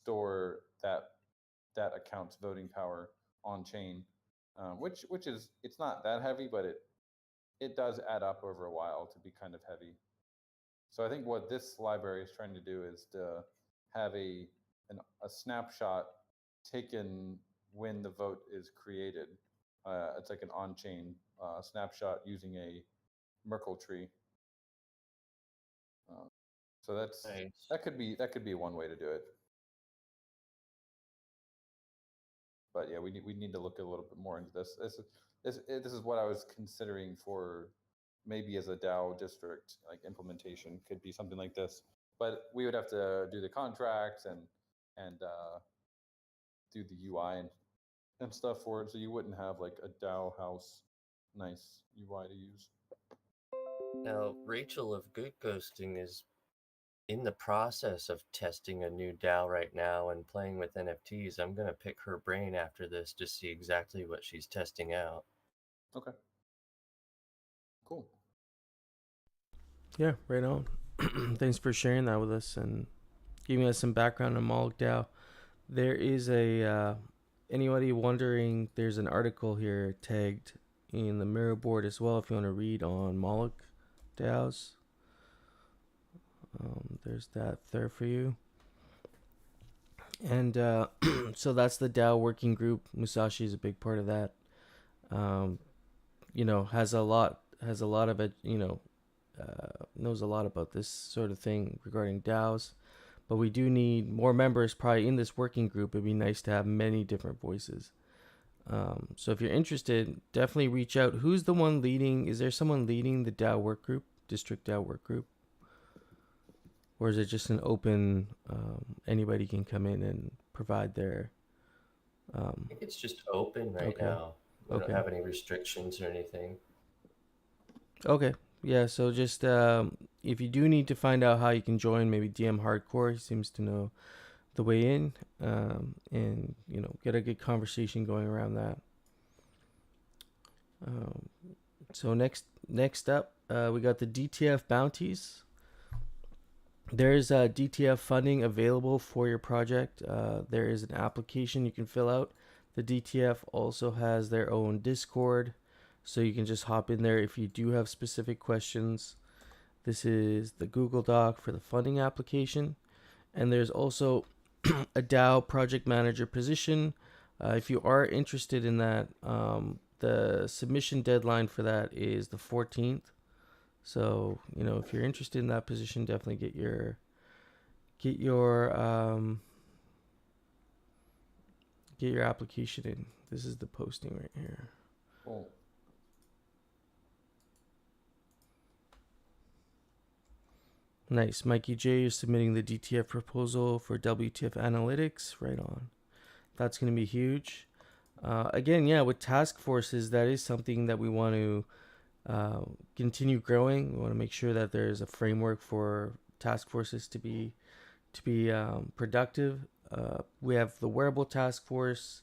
store that account's voting power on chain, which is, it's not that heavy, but it does add up over a while to be kind of heavy. So I think what this library is trying to do is to have a snapshot taken when the vote is created. It's like an on-chain snapshot using a Merkle tree. So Nice. that could be one way to do it. But yeah, we need to look a little bit more into this. This is what I was considering for maybe as a DAO district, like implementation could be something like this. But we would have to do the contracts and do the UI and stuff for it. So you wouldn't have like a DAO house nice UI to use. Now, Rachel of Good Ghosting is in the process of testing a new DAO right now and playing with NFTs. I'm going to pick her brain after this to see exactly what she's testing out. Okay. Cool. Yeah, right on. Thanks for sharing that with us and giving us some background on Moloch DAO. There is anybody wondering, there's an article here tagged in the mirror board as well if you want to read on Moloch DAOs. There's that there for you. And so that's the DAO working group. Musashi is a big part of that. Has a lot of it, knows a lot about this sort of thing regarding DAOs. But we do need more members probably in this working group. It'd be nice to have many different voices. So if you're interested, definitely reach out. Who's the one leading? Is there someone leading the DAO work group, district DAO work group? Or is it just an open, anybody can come in and provide their... I think it's just open right now. We don't have any restrictions or anything. Okay. Yeah, so just if you do need to find out how you can join, maybe DM Hardcore. He seems to know the way in, and get a good conversation going around that. So next up, we got the DTF bounties. There's DTF funding available for your project. There is an application you can fill out. The DTF also has their own Discord, so you can just hop in there if you do have specific questions. This is the Google Doc for the funding application. And there's also a DAO project manager position. If you are interested in that, the submission deadline for that is the 14th. So, if you're interested in that position, definitely get your application in. This is the posting right here. Cool. Nice. Mikey J, you're submitting the DTF proposal for WTF Analytics. Right on. That's going to be huge. Again, with task forces, that is something that we want to continue growing. We want to make sure that there's a framework for task forces to be productive. We have the wearable task force,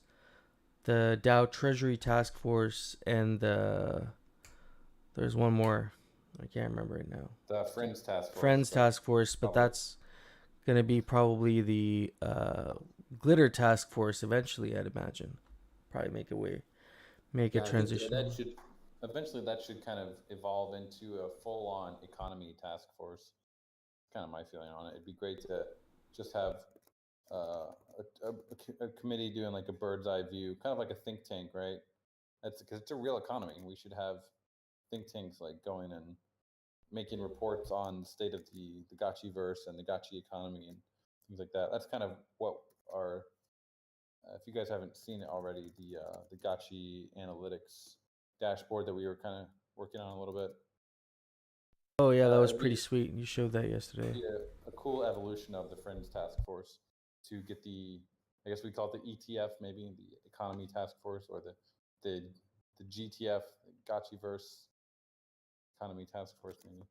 the DAO Treasury task force, and there's one more. I can't remember it now. The Friends task force. Friends task force, but that's going to be probably the glitter task force eventually, I'd imagine. Probably make a transition. Eventually that should kind of evolve into a full-on economy task force. Kind of my feeling on it. It'd be great to just have a committee doing like a bird's eye view, kind of like a think tank, right? That's because it's a real economy. We should have think tanks like going and making reports on the state of the Gotchiverse and the Gotchi economy and things like that. That's kind of what our if you guys haven't seen it already, the Gotchi analytics dashboard that we were kind of working on a little bit. Oh yeah, that was pretty sweet. You showed that yesterday. A cool evolution of the Friends task force to get I guess we call it the ETF, maybe the economy task force, or the GTF, Gotchiverse economy task force, maybe.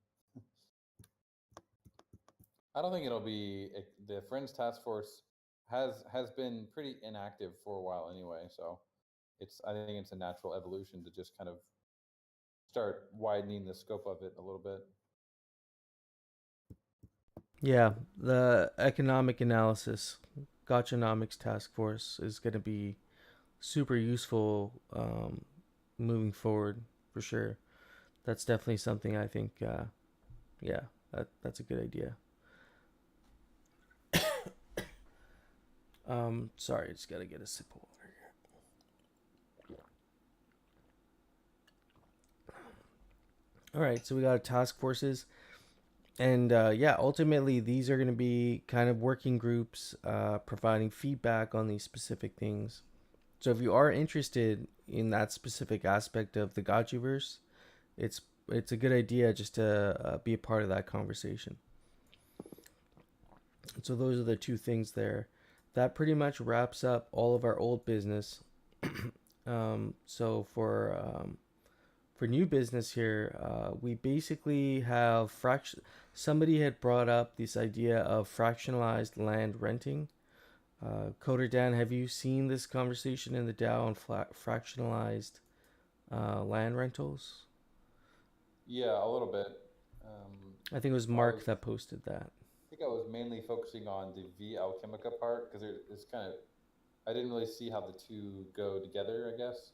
I don't think it'll be the Friends task force has been pretty inactive for a while anyway, so I think it's a natural evolution to just kind of start widening the scope of it a little bit. Yeah, the economic analysis, Gotchanomics task force is going to be super useful moving forward for sure. That's definitely something I think, That's a good idea. Sorry, I just gotta get a sip of water here. All right, so we got task forces, and yeah, ultimately these are going to be kind of working groups, providing feedback on these specific things. So if you are interested in that specific aspect of the Gotchiverse, it's it's a good idea just to be a part of that conversation. So those are the two things there. That pretty much wraps up all of our old business. So for new business here, we basically have Somebody had brought up this idea of fractionalized land renting. Coder Dan, have you seen this conversation in the DAO on fractionalized land rentals? Yeah, a little bit. I think it was Mark that posted that. I think I was mainly focusing on the V Alchemica part because it's kind of, I didn't really see how the two go together, I guess.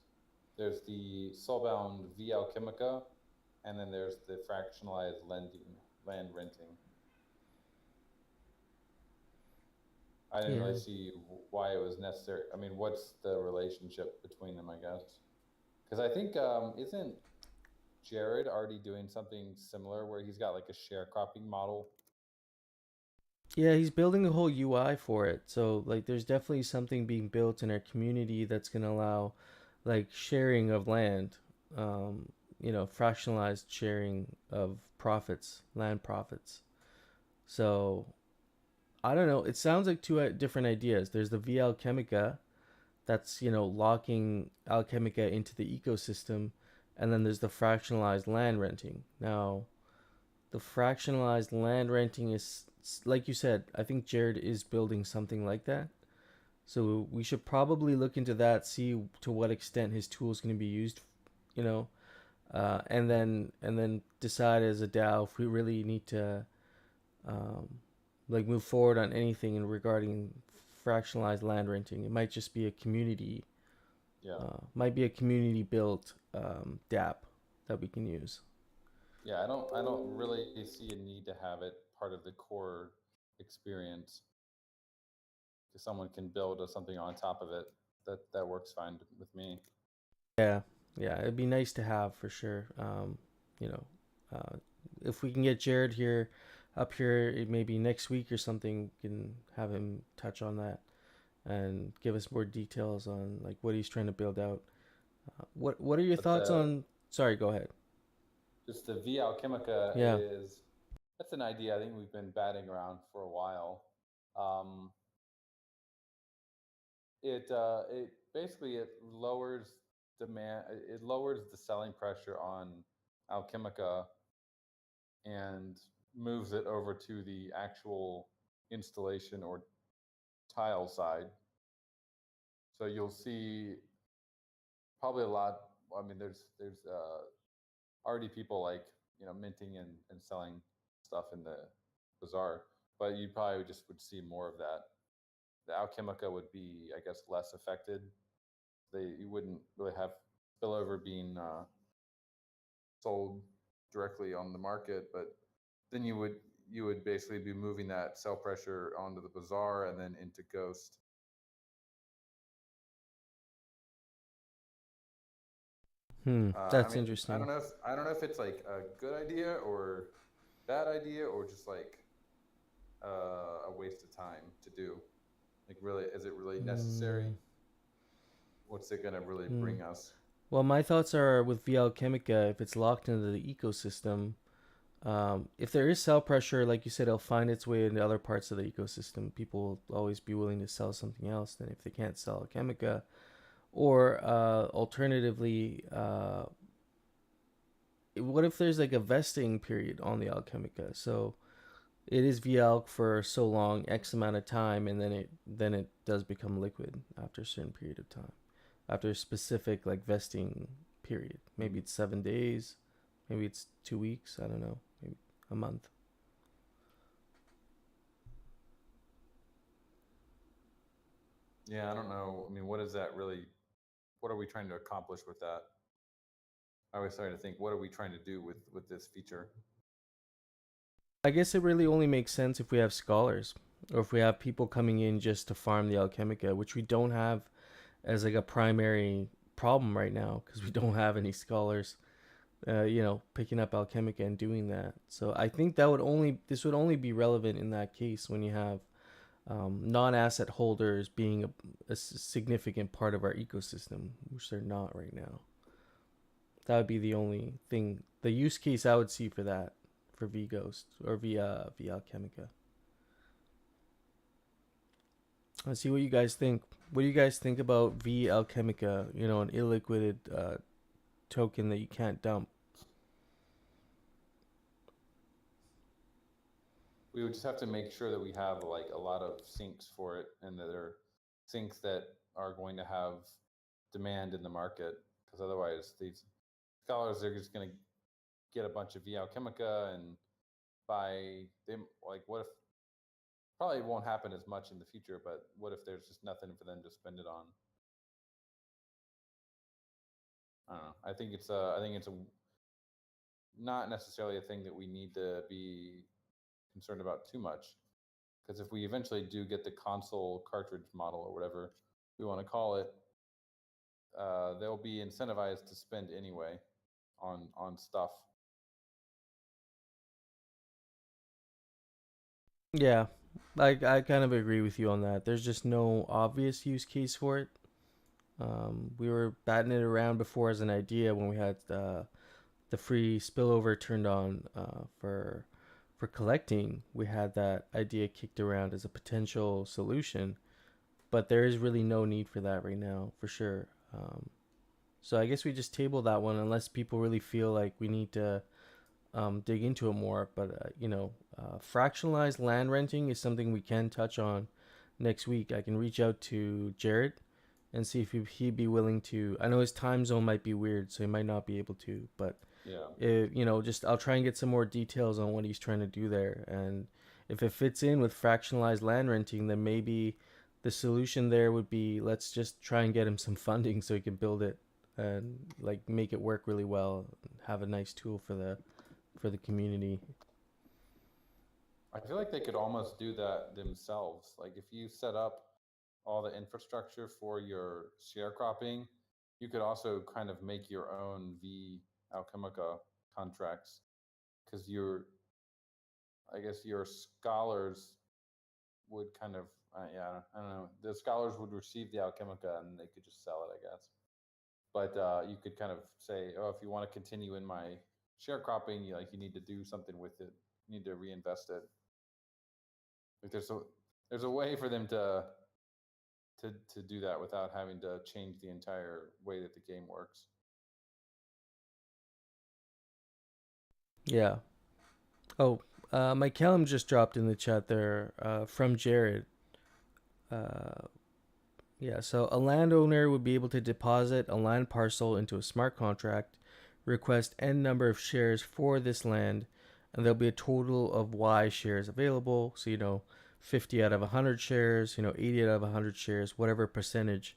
There's the soulbound V Alchemica, and then there's the fractionalized land renting. I didn't really see why it was necessary. I mean, what's the relationship between them, I guess? Because I think, isn't Jared already doing something similar where he's got like a sharecropping model? Yeah, he's building a whole UI for it. So like there's definitely something being built in our community that's going to allow like sharing of land, fractionalized sharing of profits, land profits. So I don't know. It sounds like two different ideas. There's the V Alchemica that's, locking Alchemica into the ecosystem, and then there's the fractionalized land renting. Now, the fractionalized land renting is, like you said, I think Jared is building something like that. So we should probably look into that, see to what extent his tool is going to be used, and then decide as a DAO if we really need to move forward on anything in regarding fractionalized land renting. It might just be a community, might be a community built DApp that we can use. Yeah, I don't really see a need to have it part of the core experience. If someone can build something on top of it, that works fine with me. Yeah, it'd be nice to have for sure. If we can get Jared up here, maybe next week or something, we can have him touch on that and give us more details on like what he's trying to build out. What are your thoughts on? Sorry, go ahead. Just the V Alchemica that's an idea I think we've been batting around for a while. It basically it lowers demand. It lowers the selling pressure on Alchemica and moves it over to the actual installation or tile side. So you'll see probably a lot. I mean, there's already people like minting and selling stuff in the bazaar, but you probably just would see more of that. The Alchemica would be, I guess, less affected. You wouldn't really have spillover being sold directly on the market, but then you would basically be moving that sell pressure onto the bazaar and then into Ghost. That's interesting. I don't know if it's like a good idea or bad idea or just like a waste of time to do. Like, really, is it really necessary? What's it gonna really bring us? Well, my thoughts are with V Alchemica, if it's locked into the ecosystem, if there is sell pressure, like you said, it'll find its way into other parts of the ecosystem. People will always be willing to sell something else than if they can't sell Alchemica. Or alternatively, what if there's like a vesting period on the Alchemica? So it is VALC for so long, X amount of time, and then it does become liquid after a certain period of time, after a specific like vesting period. Maybe it's 7 days, maybe it's 2 weeks. I don't know, maybe a month. Yeah, I don't know. I mean, what is that really? What are we trying to accomplish with that? I was starting to think, what are we trying to do with this feature? I guess it really only makes sense if we have scholars or if we have people coming in just to farm the Alchemica, which we don't have as like a primary problem right now because we don't have any scholars, picking up Alchemica and doing that. So I think this would only be relevant in that case when you have non-asset holders being a significant part of our ecosystem, which they're not right now. That would be the only thing, the use case I would see for that, for vGhost or via Alchemica. Let's see what you guys think. What do you guys think about V Alchemica? An illiquid token that you can't dump. We would just have to make sure that we have like a lot of sinks for it, and that they're sinks that are going to have demand in the market, because otherwise these scholars are just going to get a bunch of V Alchemica and buy them. Like, what if, probably won't happen as much in the future, but what if there's just nothing for them to spend it on? I don't know. I think it's a not necessarily a thing that we need to be concerned about too much, because if we eventually do get the console cartridge model or whatever we want to call it, they'll be incentivized to spend anyway on stuff. Yeah, I kind of agree with you on that. There's just no obvious use case for it. We were batting it around before as an idea when we had the free spillover turned on for collecting. We had that idea kicked around as a potential solution, but there is really no need for that right now, for sure. So I guess we just table that one unless people really feel like we need to dig into it more. But fractionalized land renting is something we can touch on next week. I can reach out to Jared and see if he'd be willing to. I know his time zone might be weird, so he might not be able to, but yeah, just I'll try and get some more details on what he's trying to do there, and if it fits in with fractionalized land renting, then maybe the solution there would be, let's just try and get him some funding so he can build it and like make it work really well, have a nice tool for the community. I feel like they could almost do that themselves. Like, if you set up all the infrastructure for your sharecropping, you could also kind of make your own V Alchemica contracts, because I guess your scholars would kind of, I don't know. The scholars would receive the Alchemica and they could just sell it, I guess. But you could kind of say, oh, if you want to continue in my sharecropping, you need to do something with it. You need to reinvest it. Like, there's a way for them to do that without having to change the entire way that the game works. Yeah. Oh, my Callum just dropped in the chat there from Jared. Yeah, so a landowner would be able to deposit a land parcel into a smart contract, request N number of shares for this land, and there'll be a total of Y shares available. So, 50 out of 100 shares, 80 out of 100 shares, whatever percentage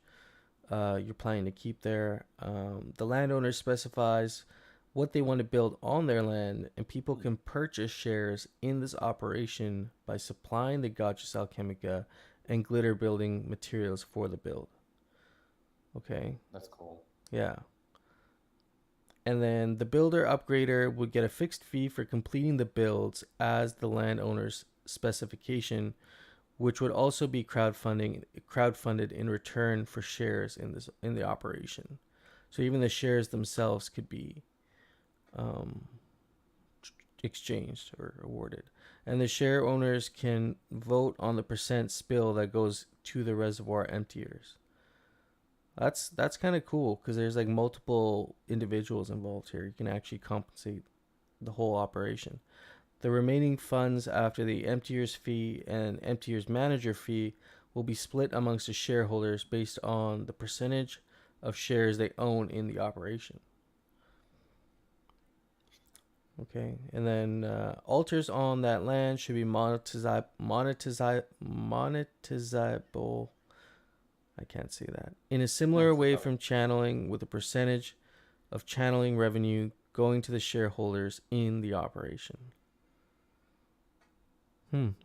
you're planning to keep there. The landowner specifies what they want to build on their land, and people can purchase shares in this operation by supplying the Gotchis Alchemica and glitter building materials for the build. Okay. That's cool. Yeah. And then the builder upgrader would get a fixed fee for completing the builds as the landowner's specification, which would also be crowdfunded in return for shares in the operation. So even the shares themselves could be exchanged or awarded. And the share owners can vote on the percent spill that goes to the reservoir emptiers. That's kind of cool because there's like multiple individuals involved here. You can actually compensate the whole operation. The remaining funds after the emptiers fee and emptiers manager fee will be split amongst the shareholders based on the percentage of shares they own in the operation. Okay, and then altars on that land should be monetizable. I can't say that. In a similar way from channeling, with a percentage of channeling revenue going to the shareholders in the operation.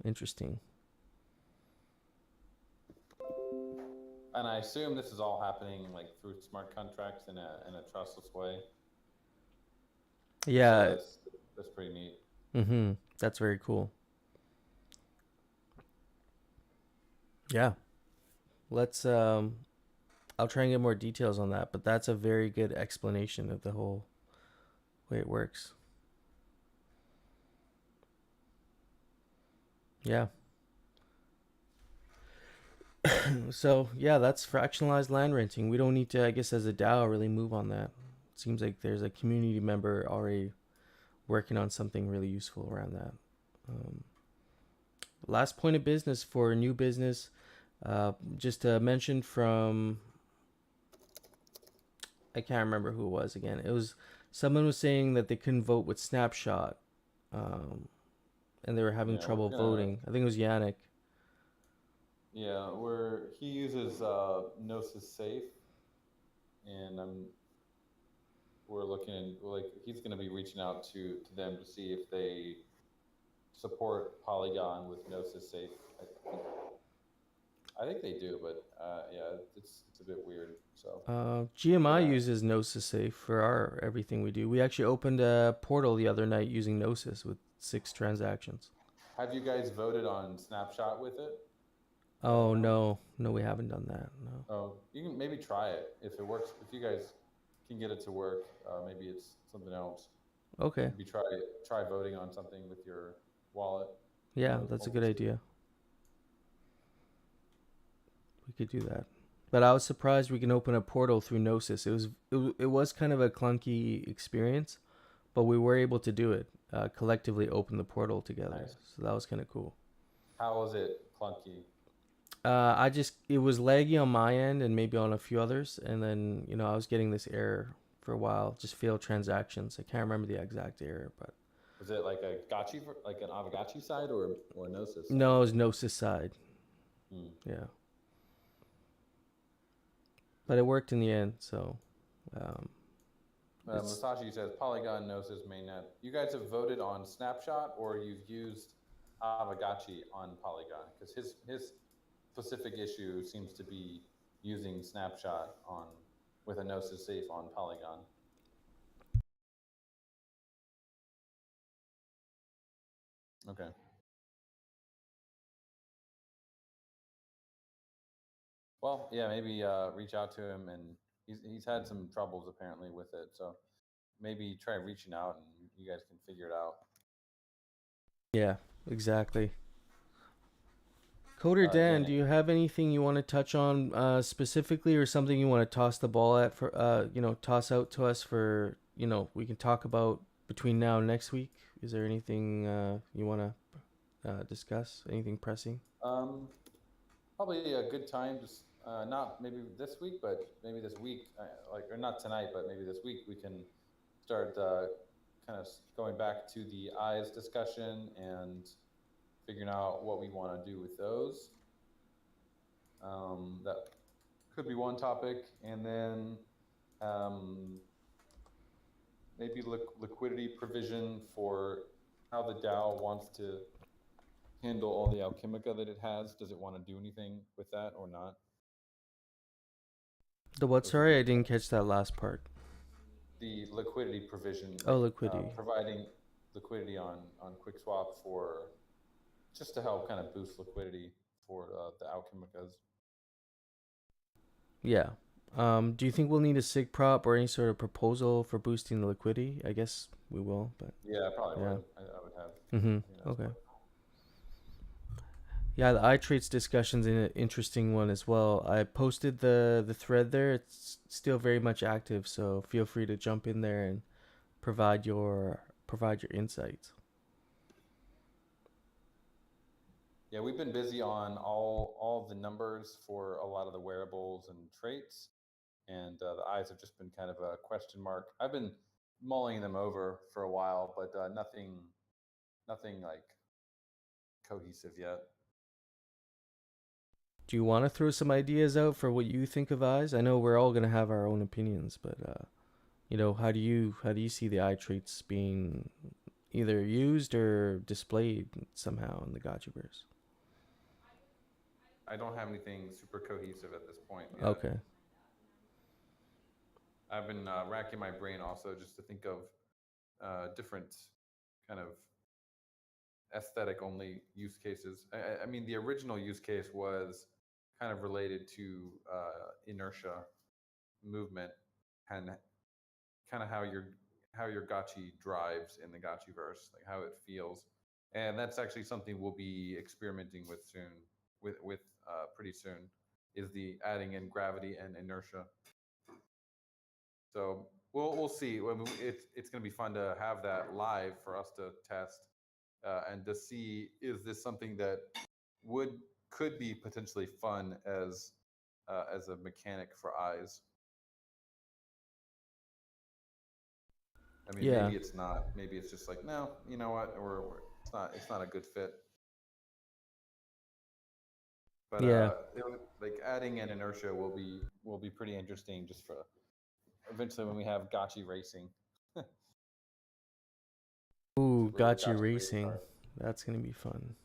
Interesting. And I assume this is all happening like through smart contracts in a trustless way. Yeah. So that's pretty neat. That's very cool. Yeah. Let's I'll try and get more details on that, but that's a very good explanation of the whole way it works. Yeah. So yeah, that's fractionalized land renting. We don't need to, I guess, as a DAO, really move on that. It seems like there's a community member already working on something really useful around that. Last point of business for new business, just to mention from, I can't remember who it was again. It was someone was saying that they couldn't vote with Snapshot, and they were having trouble voting. I think it was Yannick. Yeah, he uses Gnosis Safe, and we're looking like he's going to be reaching out to them to see if they support Polygon with Gnosis Safe. I think they do, but yeah, it's a bit weird. So GMI uses Gnosis Safe for everything we do. We actually opened a portal the other night using Gnosis with 6 transactions. Have you guys voted on Snapshot with it? Oh no, we haven't done that. No. Oh, you can maybe try it if it works. If you guys can get it to work, maybe it's something else. Okay. Maybe try voting on something with your wallet. Yeah, that's a good idea. We could do that. But I was surprised we can open a portal through Gnosis. It was kind of a clunky experience, but we were able to do it. Collectively open the portal together. Nice. So that was kind of cool. How was it clunky? It was laggy on my end and maybe on a few others, and then I was getting this error for a while, just failed transactions. I can't remember the exact error, but was it like an Aavegotchi side or Gnosis side? No, it was Gnosis side. Yeah, but it worked in the end. So Masashi says Polygon Gnosis mainnet. You guys have voted on Snapshot, or you've used Aavegotchi on Polygon, because his specific issue seems to be using Snapshot with a Gnosis Safe on Polygon. Okay. Well, yeah, maybe reach out to him, and he's had some troubles apparently with it, so maybe try reaching out and you guys can figure it out. Yeah, exactly. Coder Dan, do you have anything you want to touch on specifically, or something you want to toss the ball at for toss out to us for we can talk about between now and next week? Is there anything you want to discuss? Anything pressing? Probably a good time, just not maybe this week, but maybe this week, or not tonight, but maybe this week we can start kind of going back to the eyes discussion and figuring out what we want to do with those. That could be one topic, and then maybe liquidity provision for how the DAO wants to handle all the Alchemica that it has. Does it want to do anything with that or not? The what? Sorry, I didn't catch that last part. The liquidity provision. Oh, liquidity. Providing liquidity on QuickSwap for just to help kind of boost liquidity for the Alchemicas. Yeah. Do you think we'll need a SIG prop or any sort of proposal for boosting the liquidity? I guess we will, but yeah, probably would. I would have. Okay. Yeah, the iTrates discussion's an interesting one as well. I posted the thread there. It's still very much active, so feel free to jump in there and provide your insights. Yeah, we've been busy on all of the numbers for a lot of the wearables and traits, and the eyes have just been kind of a question mark. I've been mulling them over for a while, but nothing like cohesive yet. Do you want to throw some ideas out for what you think of eyes? I know we're all going to have our own opinions, but how do you see the eye traits being either used or displayed somehow in the Gotchiverse? I don't have anything super cohesive at this point yet. Okay. I've been racking my brain also just to think of different kind of aesthetic only use cases. I mean, the original use case was kind of related to inertia movement and kind of how your gotchi drives in the gotchiverse, like how it feels. And that's actually something we'll be experimenting with soon, with pretty soon, is the adding in gravity and inertia. So we'll see. I mean, it's going to be fun to have that live for us to test and to see, is this something that could be potentially fun as a mechanic for eyes. I mean, Yeah. maybe it's not. Maybe it's just like, no, you know what? It's not a good fit. But Yeah. like adding in inertia will be pretty interesting, just for eventually when we have gotchi racing. Ooh, Where the Gotchi gotchi race Racing. cars. That's gonna be fun.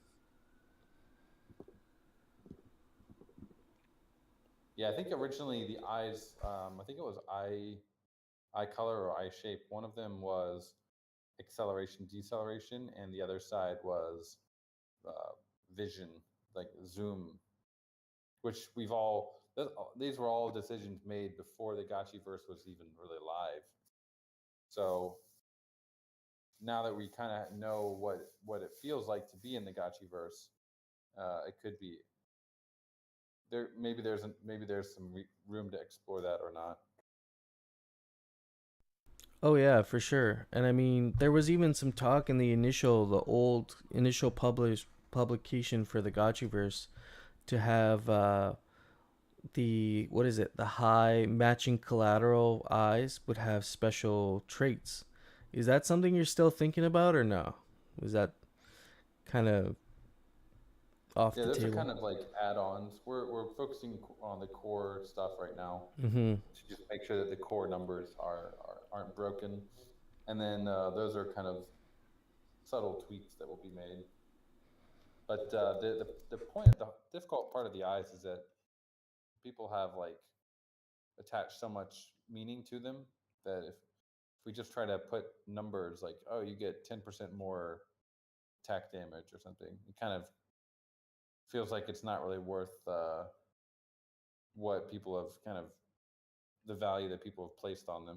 Yeah, I think originally the eyes, I think it was eye color or eye shape. One of them was acceleration, deceleration, and the other side was vision, like zoom, which these were all decisions made before the Gotchiverse was even really live. So now that we kind of know what it feels like to be in the Gotchiverse, it could be there. Maybe there's some room to explore that or not. Oh yeah, for sure. And I mean, there was even some talk in the old initial publication for the Gotchiverse to have the what is it? The high matching collateral eyes would have special traits. Is that something you're still thinking about or no? Was that kind of off Yeah, the those are table? kind of like add-ons. We're focusing on the core stuff right now Mm-hmm. to just make sure that the core numbers aren't broken, and then those are kind of subtle tweaks that will be made. But the difficult part of the eyes is that people have like attached so much meaning to them that if we just try to put numbers like, oh, you get 10% more attack damage or something, it kind of feels like it's not really worth what people have kind of the value that people have placed on them.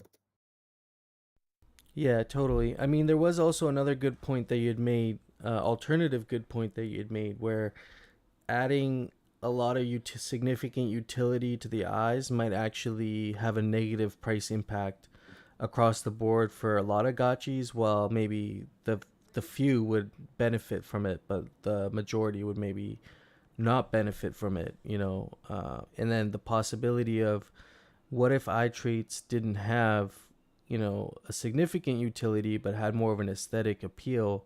Yeah, totally. I mean, there was also another good point that you had made, alternative good point that you had made, where adding a lot of significant utility to the eyes might actually have a negative price impact across the board for a lot of gotchis, while maybe the few would benefit from it, but the majority would maybe not benefit from it, and then the possibility of what if eye traits didn't have, a significant utility but had more of an aesthetic appeal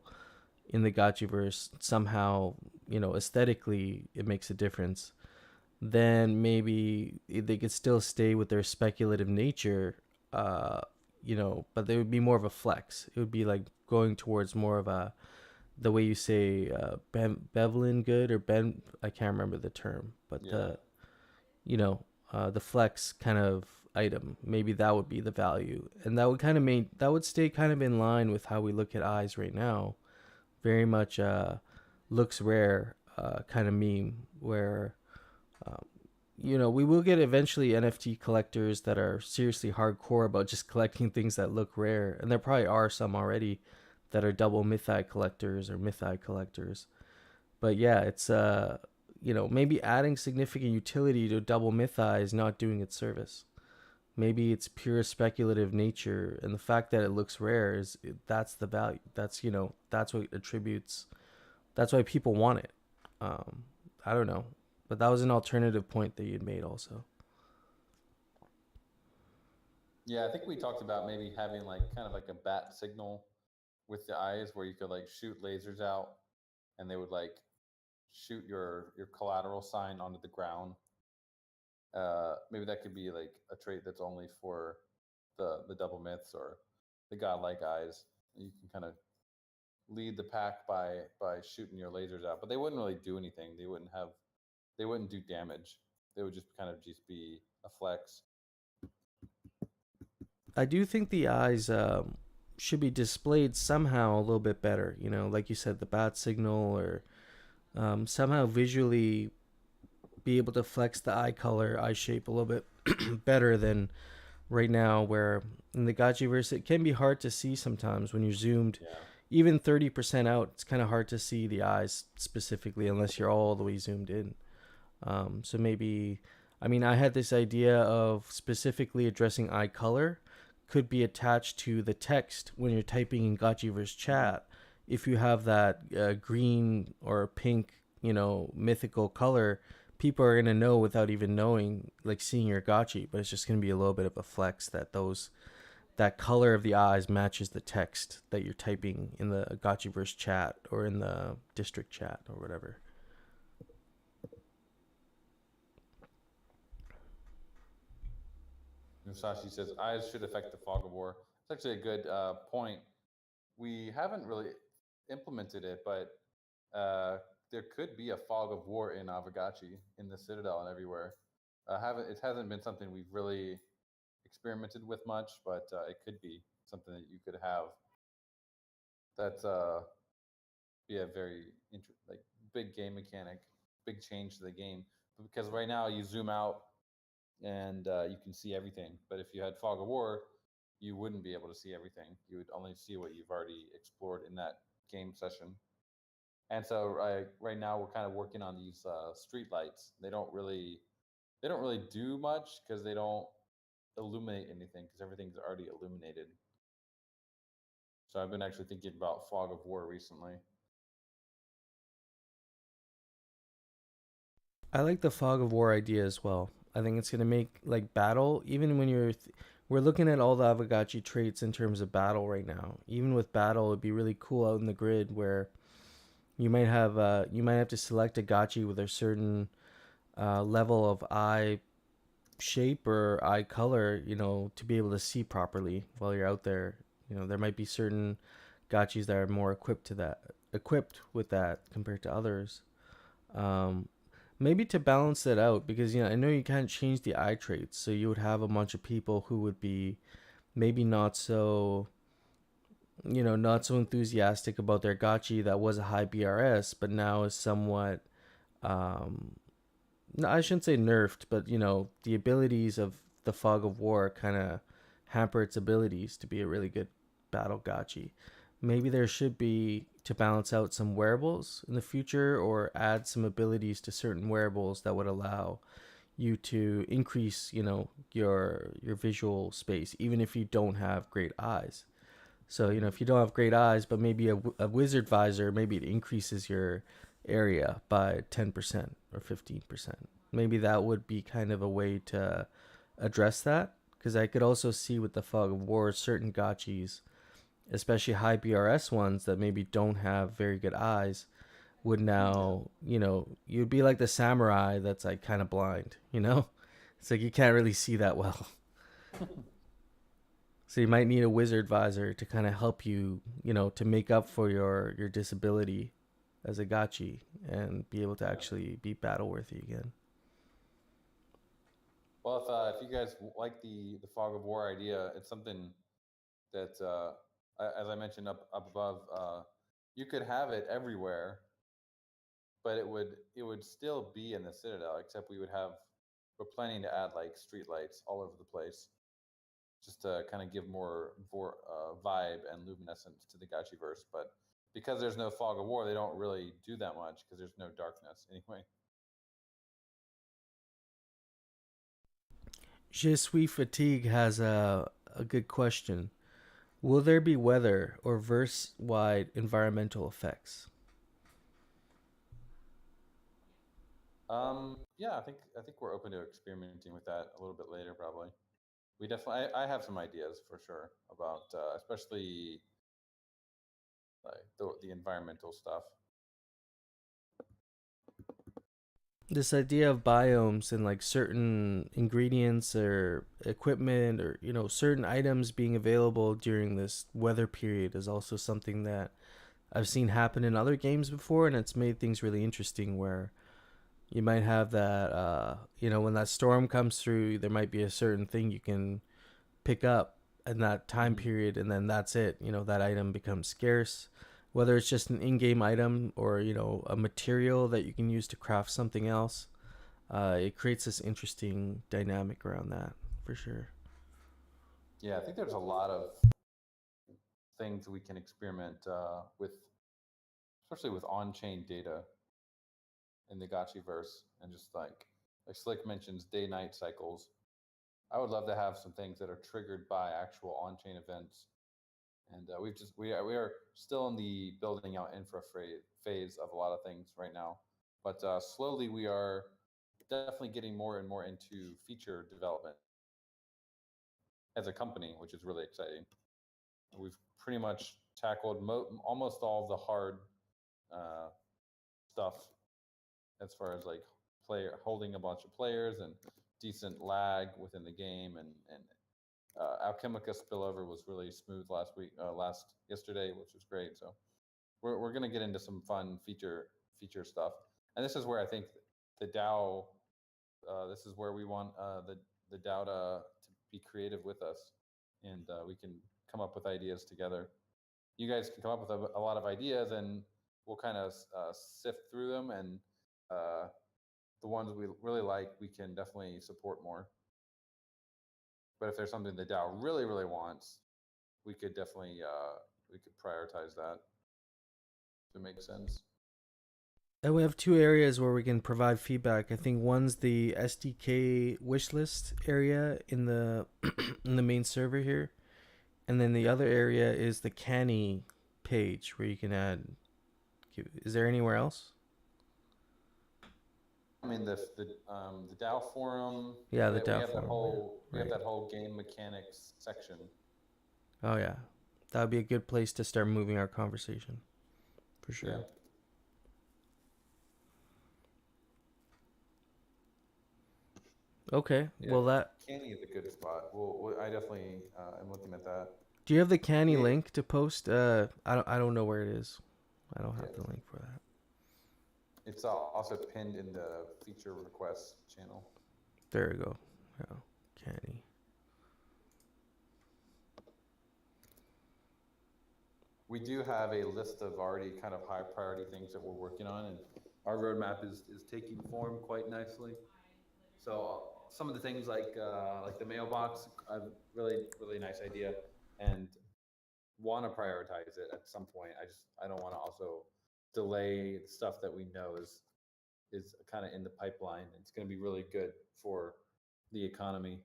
in the Gotchiverse somehow, aesthetically it makes a difference, then maybe they could still stay with their speculative nature, but there would be more of a flex. It would be like going towards more of a, the way you say, bevelin good or ben, I can't remember the term, but Yeah. the flex kind of item, maybe that would be the value, and that would kind of that would stay kind of in line with how we look at eyes right now. Very much looks rare kind of meme where um, we will get eventually NFT collectors that are seriously hardcore about just collecting things that look rare, and there probably are some already that are double mythi collectors or mythi collectors. But yeah, it's maybe adding significant utility to double mythi is not doing its service. Maybe it's pure speculative nature, and the fact that it looks rare that's the value. That's what attributes. That's why people want it. I don't know, but that was an alternative point that you'd made also. Yeah, I think we talked about maybe having like kind of like a bat signal with the eyes where you could like shoot lasers out and they would like shoot your collateral sign onto the ground. Maybe that could be like a trait that's only for the double myths or the godlike eyes. You can kind of lead the pack by shooting your lasers out, but they wouldn't really do anything. They wouldn't do damage. They would just kind of just be a flex. I do think the eyes should be displayed somehow a little bit better. You know, like you said, the bat signal, or somehow visually be able to flex the eye color, eye shape a little bit better than right now, where in the Gotchiverse it can be hard to see sometimes when you're zoomed. Yeah. Even 30% out, it's kind of hard to see the eyes specifically unless you're all the way zoomed in. So maybe, I mean, I had this idea of specifically addressing eye color could be attached to the text when you're typing in Gotchiverse chat. If you have that green or pink, you know, mythical color, people are going to know without even knowing, like seeing your Gotchi, but it's just going to be a little bit of a flex that that color of the eyes matches the text that you're typing in the Gotchiverse chat or in the district chat or whatever. Musashi says eyes should affect the fog of war. It's actually a good point. We haven't really implemented it, but there could be a fog of war in Aavegotchi, in the Citadel and everywhere. It hasn't been something we've really experimented with much, but it could be something that you could have. That's be a very big game mechanic, big change to the game. Because right now you zoom out and you can see everything, but if you had fog of war, you wouldn't be able to see everything. You would only see what you've already explored in that game session. And so right now we're kind of working on these street lights. They don't really do much because they don't illuminate anything because everything's already illuminated. So I've been actually thinking about fog of war recently. I like the fog of war idea as well. I think it's going to make like battle, even when we're looking at all the Aavegotchi traits in terms of battle right now. Even with battle, it'd be really cool out in the grid where you might have to select a Gotchi with a certain level of eye shape or eye color, you know, to be able to see properly while you're out there. You know, there might be certain Gotchis that are more equipped with that compared to others. Maybe to balance it out, because, you know, I know you can't change the eye traits, so you would have a bunch of people who would be maybe not so enthusiastic about their Gotchi that was a high BRS, but now is somewhat, no, I shouldn't say nerfed, but, you know, the abilities of the Fog of War kind of hamper its abilities to be a really good battle Gotchi. Maybe there should be, to balance out, some wearables in the future, or add some abilities to certain wearables that would allow you to increase, you know, your visual space, even if you don't have great eyes. So, you know, if you don't have great eyes, but maybe a wizard visor, maybe it increases your area by 10% or 15%. Maybe that would be kind of a way to address that, because I could also see with the Fog of War certain Gotchis, especially high BRS ones that maybe don't have very good eyes, would now, you know, you'd be like the samurai that's like kind of blind, you know? It's like you can't really see that well. So you might need a wizard visor to kind of help you, you know, to make up for your disability as a Gotchi and be able to actually be battle worthy again. Well, if you guys like the Fog of War idea, it's something that, as I mentioned up above, you could have it everywhere, but it would still be in the Citadel, except we're planning to add like street lights all over the place, just to kind of give more vibe and luminescence to the Gotchiverse. But because there's no Fog of War, they don't really do that much because there's no darkness anyway. Je suis fatigue has a good question. Will there be weather or verse-wide environmental effects? Yeah, I think we're open to experimenting with that a little bit later, probably. We definitely, I have some ideas for sure about, especially like the environmental stuff. This idea of biomes and like certain ingredients or equipment or, you know, certain items being available during this weather period is also something that I've seen happen in other games before, and it's made things really interesting where you might have that, when that storm comes through, there might be a certain thing you can pick up in that time period, and then that's it. That item becomes scarce, whether it's just an in-game item or, a material that you can use to craft something else. It creates this interesting dynamic around that, for sure. Yeah, I think there's a lot of things we can experiment with, especially with on-chain data in the Gotchiverse, and just like Slick mentions, day-night cycles. I would love to have some things that are triggered by actual on-chain events, and we are still in the building out infra phase of a lot of things right now, but slowly we are definitely getting more and more into feature development as a company, which is really exciting. We've pretty much tackled almost all the hard stuff as far as like holding a bunch of players and decent lag within the game, and Alchemica spillover was really smooth yesterday, which was great. So we're going to get into some fun feature stuff, and this is where I think the DAO. This is where we want the DAO to be creative with us, and we can come up with ideas together. You guys can come up with a lot of ideas, and we'll kind of sift through them, and the ones we really like, we can definitely support more. But if there's something the DAO really, really wants, we could definitely we could prioritize that. If it makes sense. And we have two areas where we can provide feedback. I think one's the SDK wishlist area in the in the main server here, and then the other area is the Canny page where you can add. Is there anywhere else? I mean the DAO forum. Yeah, the DAO forum. We have that whole game mechanics section. Oh yeah, that would be a good place to start moving our conversation, for sure. Yeah. Okay, yeah, well that Canny is a good spot. I definitely am looking at that. Do you have the Canny link to post? I don't know where it is. I don't have the link for that. It's also pinned in the feature requests channel. There we go. Oh, Canny. We do have a list of already kind of high priority things that we're working on, and our roadmap is taking form quite nicely. So some of the things like the mailbox, a really nice idea, and want to prioritize it at some point. I don't want to also delay stuff that we know is kind of in the pipeline. It's going to be really good for the economy.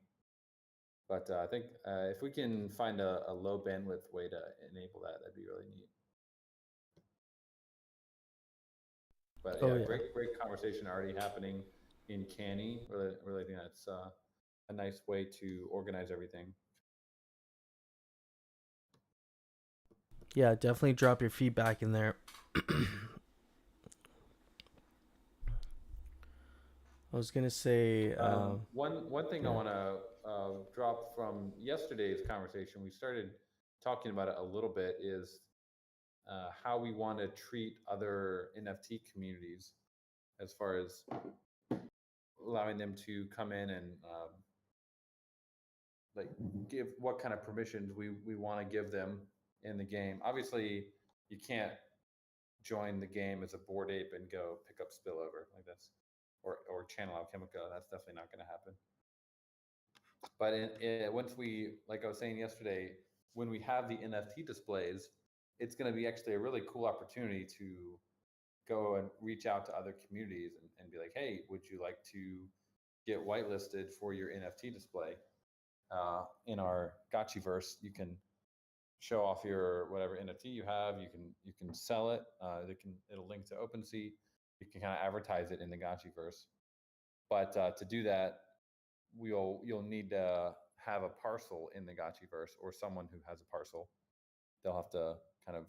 But I think if we can find a low bandwidth way to enable that, that'd be really neat. But yeah, great conversation already happening in Canny. Really think that's a nice way to organize everything. Yeah, definitely drop your feedback in there. I was gonna say one thing I want to drop from yesterday's conversation. We started talking about it a little bit. Is how we want to treat other NFT communities, as far as allowing them to come in and like give what kind of permissions we want to give them in the game. Obviously, you can't join the game as a Bored Ape and go pick up spillover like that's or channel Alchemica. That's definitely not going to happen. But once we, like I was saying yesterday, when we have the NFT displays, it's going to be actually a really cool opportunity to go and reach out to other communities and be like, hey, would you like to get whitelisted for your NFT display? In our Gotchiverse, you can show off your whatever NFT you have. You can sell it. It'll link to OpenSea. You can kind of advertise it in the Gotchiverse. But to do that, you'll need to have a parcel in the Gotchiverse, or someone who has a parcel. They'll have to kind of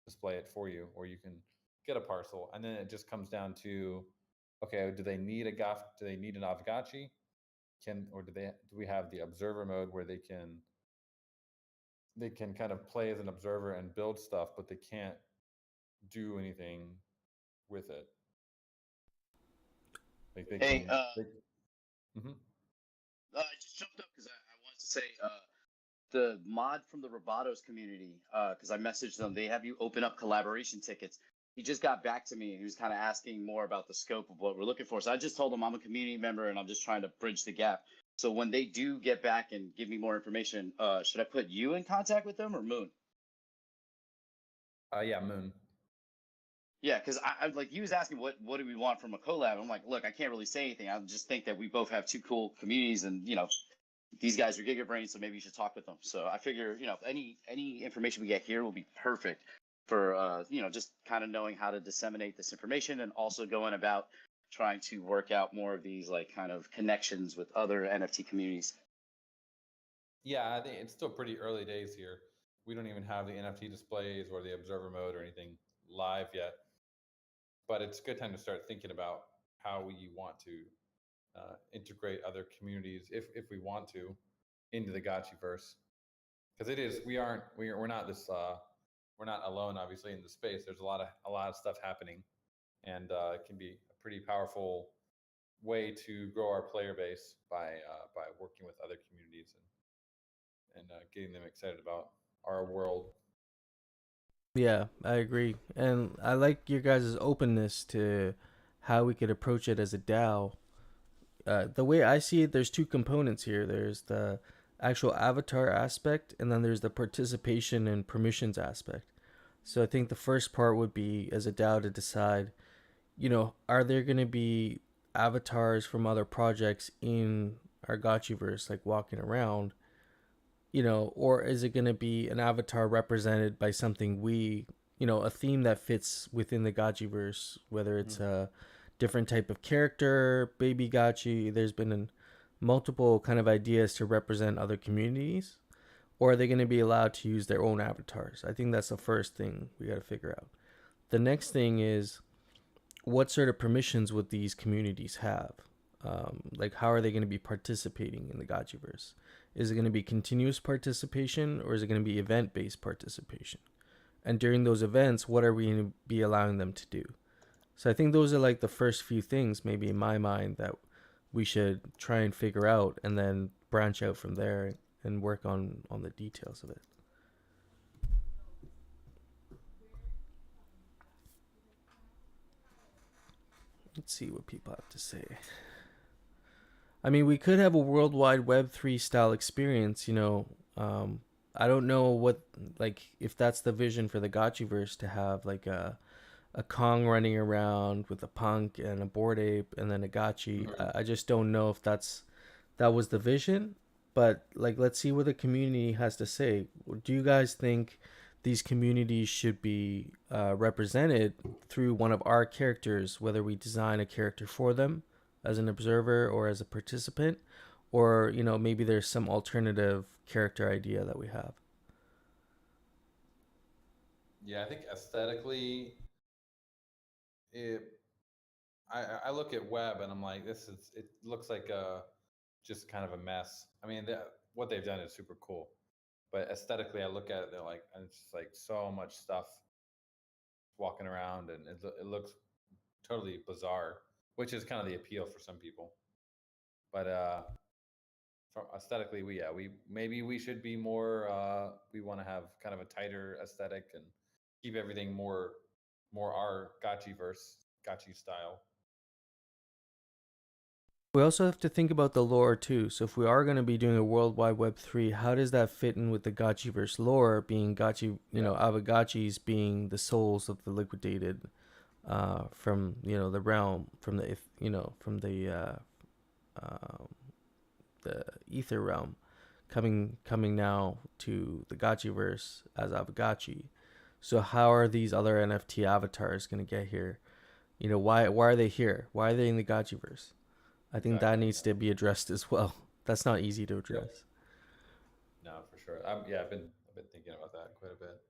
display it for you, or you can get a parcel, and then it just comes down to, okay, do they need an Aavegotchi? Do we have the observer mode where they can kind of play as an observer and build stuff, but they can't do anything with it. Like they Hey, can. I just jumped up because I wanted to say the mod from the Robotos community, because I messaged them. They have you open up collaboration tickets. He just got back to me and he was kind of asking more about the scope of what we're looking for. So I just told him I'm a community member and I'm just trying to bridge the gap. So when they do get back and give me more information, should I put you in contact with them or Moon? Yeah, Moon. Yeah, because I like he was asking what do we want from a collab. I'm like, look, I can't really say anything. I just think that we both have two cool communities, and these guys are gigabrains, so maybe you should talk with them. So I figure any information we get here will be perfect for just kind of knowing how to disseminate this information and also going about trying to work out more of these like kind of connections with other NFT communities. Yeah, I think it's still pretty early days here. We don't even have the NFT displays or the observer mode or anything live yet. But it's a good time to start thinking about how we want to integrate other communities, if we want to, into the Gotchiverse. Because it is, we're not this, we're not alone, obviously, in the space. There's a lot of stuff happening, and it can be a pretty powerful way to grow our player base by working with other communities and getting them excited about our world. Yeah, I agree. And I like your guys' openness to how we could approach it as a DAO. The way I see it, there's two components here. There's the actual avatar aspect, and then there's the participation and permissions aspect. So I think the first part would be as a DAO to decide, are there going to be avatars from other projects in our Gotchiverse, like walking around? Or is it going to be an avatar represented by something a theme that fits within the Gotchiverse, whether it's a different type of character, baby Gotchi. There's been multiple kind of ideas to represent other communities, or are they going to be allowed to use their own avatars? I think that's the first thing we got to figure out. The next thing is, what sort of permissions would these communities have? Like, how are they going to be participating in the Gotchiverse? Is it going to be continuous participation, or is it going to be event-based participation? And during those events, what are we going to be allowing them to do? So I think those are like the first few things, maybe in my mind, that we should try and figure out, and then branch out from there and work on the details of it. Let's see what people have to say. I mean, we could have a worldwide Web3 style experience, I don't know what, if that's the vision for the Gotchiverse, to have like a Kong running around with a punk and a Bored Ape and then a Gotchi. I just don't know if that was the vision, but let's see what the community has to say. Do you guys think these communities should be represented through one of our characters, whether we design a character for them as an observer or as a participant, or maybe there's some alternative character idea that we have? Yeah, I think aesthetically, I look at web and I'm like, it looks like just kind of a mess. I mean, what they've done is super cool, but aesthetically, I look at it, and it's just like so much stuff walking around, and it looks totally bizarre, which is kind of the appeal for some people. But from aesthetically, we should be more. We want to have kind of a tighter aesthetic and keep everything more our Gotchi style. We also have to think about the lore too. So if we are going to be doing a worldwide Web3, how does that fit in with the Gotchiverse lore, being Gotchi, Aavegotchis being the souls of the liquidated from the realm, from the the ether realm, coming now to the Gotchiverse as Aavegotchi. So how are these other NFT avatars going to get here? Why are they here? Why are they in the Gotchiverse? I think that needs to be addressed as well. That's not easy to address. Yep. No, for sure. I've been thinking about that quite a bit.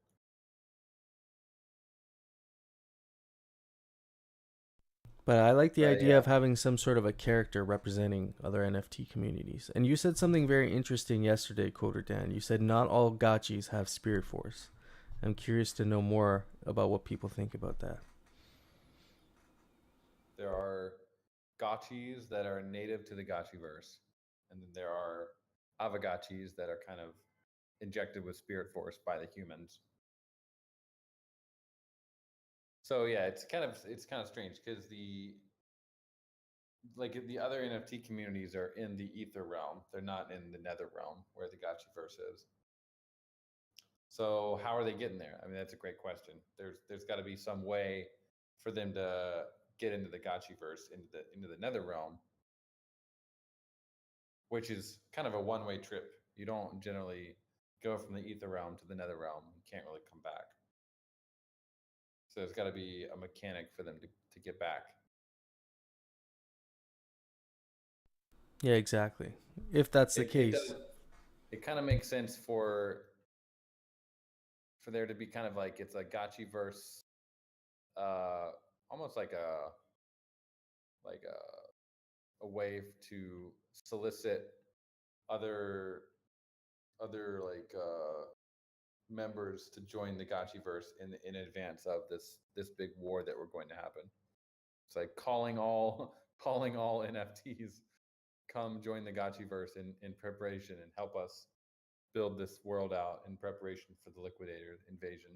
But I like the idea of having some sort of a character representing other NFT communities. And you said something very interesting yesterday, Coder Dan. You said not all Gotchis have Spirit Force. I'm curious to know more about what people think about that. There are gotchis that are native to the gotchiverse, and then there are Aavegotchis that are kind of injected with spirit force by the humans. So yeah, it's kind of strange because the other NFT communities are in the ether realm. They're not in the nether realm where the gotchiverse is. So how are they getting there? I mean, that's a great question. There's got to be some way for them to get into the gotchiverse, into the nether realm, which is kind of a one-way trip. You don't generally go from the ether realm to the nether realm. You can't really come back. So there's got to be a mechanic for them to get back. Yeah, exactly. If that's the case. It kind of makes sense for there to be kind of like, it's a gotchiverse, almost like a way to solicit other like members to join the gotchiverse in advance of this big war that we're going to happen. It's like calling all NFTs, come join the gotchiverse in preparation and help us build this world out in preparation for the liquidator invasion.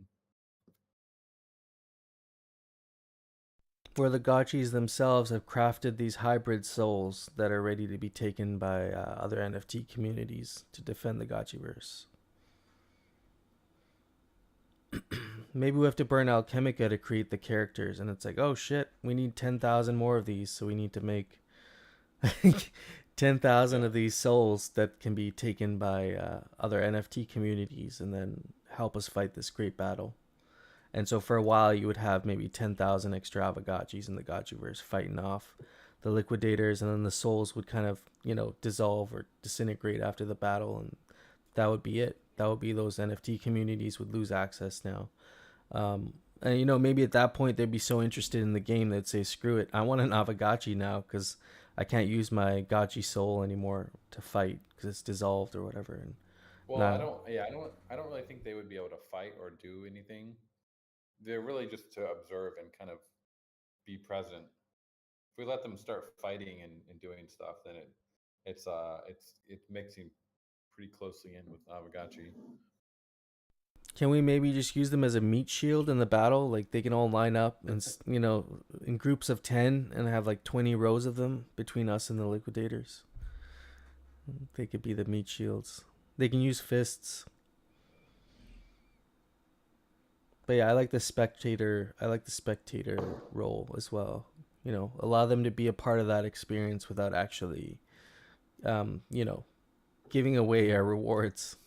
Where the gotchis themselves have crafted these hybrid souls that are ready to be taken by other NFT communities to defend the gotchiverse. Maybe we have to burn Alchemica to create the characters, and it's like, oh shit, we need 10,000 more of these, so we need to make 10,000 of these souls that can be taken by other NFT communities and then help us fight this great battle. And so for a while, you would have maybe 10,000 extra Aavegotchis in the Gotchiverse fighting off the liquidators, and then the souls would kind of, dissolve or disintegrate after the battle, and that would be it. That would be those NFT communities would lose access now. And maybe at that point they'd be so interested in the game they'd say, "Screw it, I want an Aavegotchi now because I can't use my Gotchi soul anymore to fight because it's dissolved or whatever." And well, I don't really think they would be able to fight or do anything. They're really just to observe and kind of be present. If we let them start fighting and doing stuff, then it's mixing pretty closely in with Aavegotchi. can we maybe just use them as a meat shield in the battle? Like they can all line up and in groups of 10 and have like 20 rows of them between us and the liquidators. They could be the meat shields. They can use fists. But yeah, I like the spectator role as well. Allow them to be a part of that experience without actually giving away our rewards.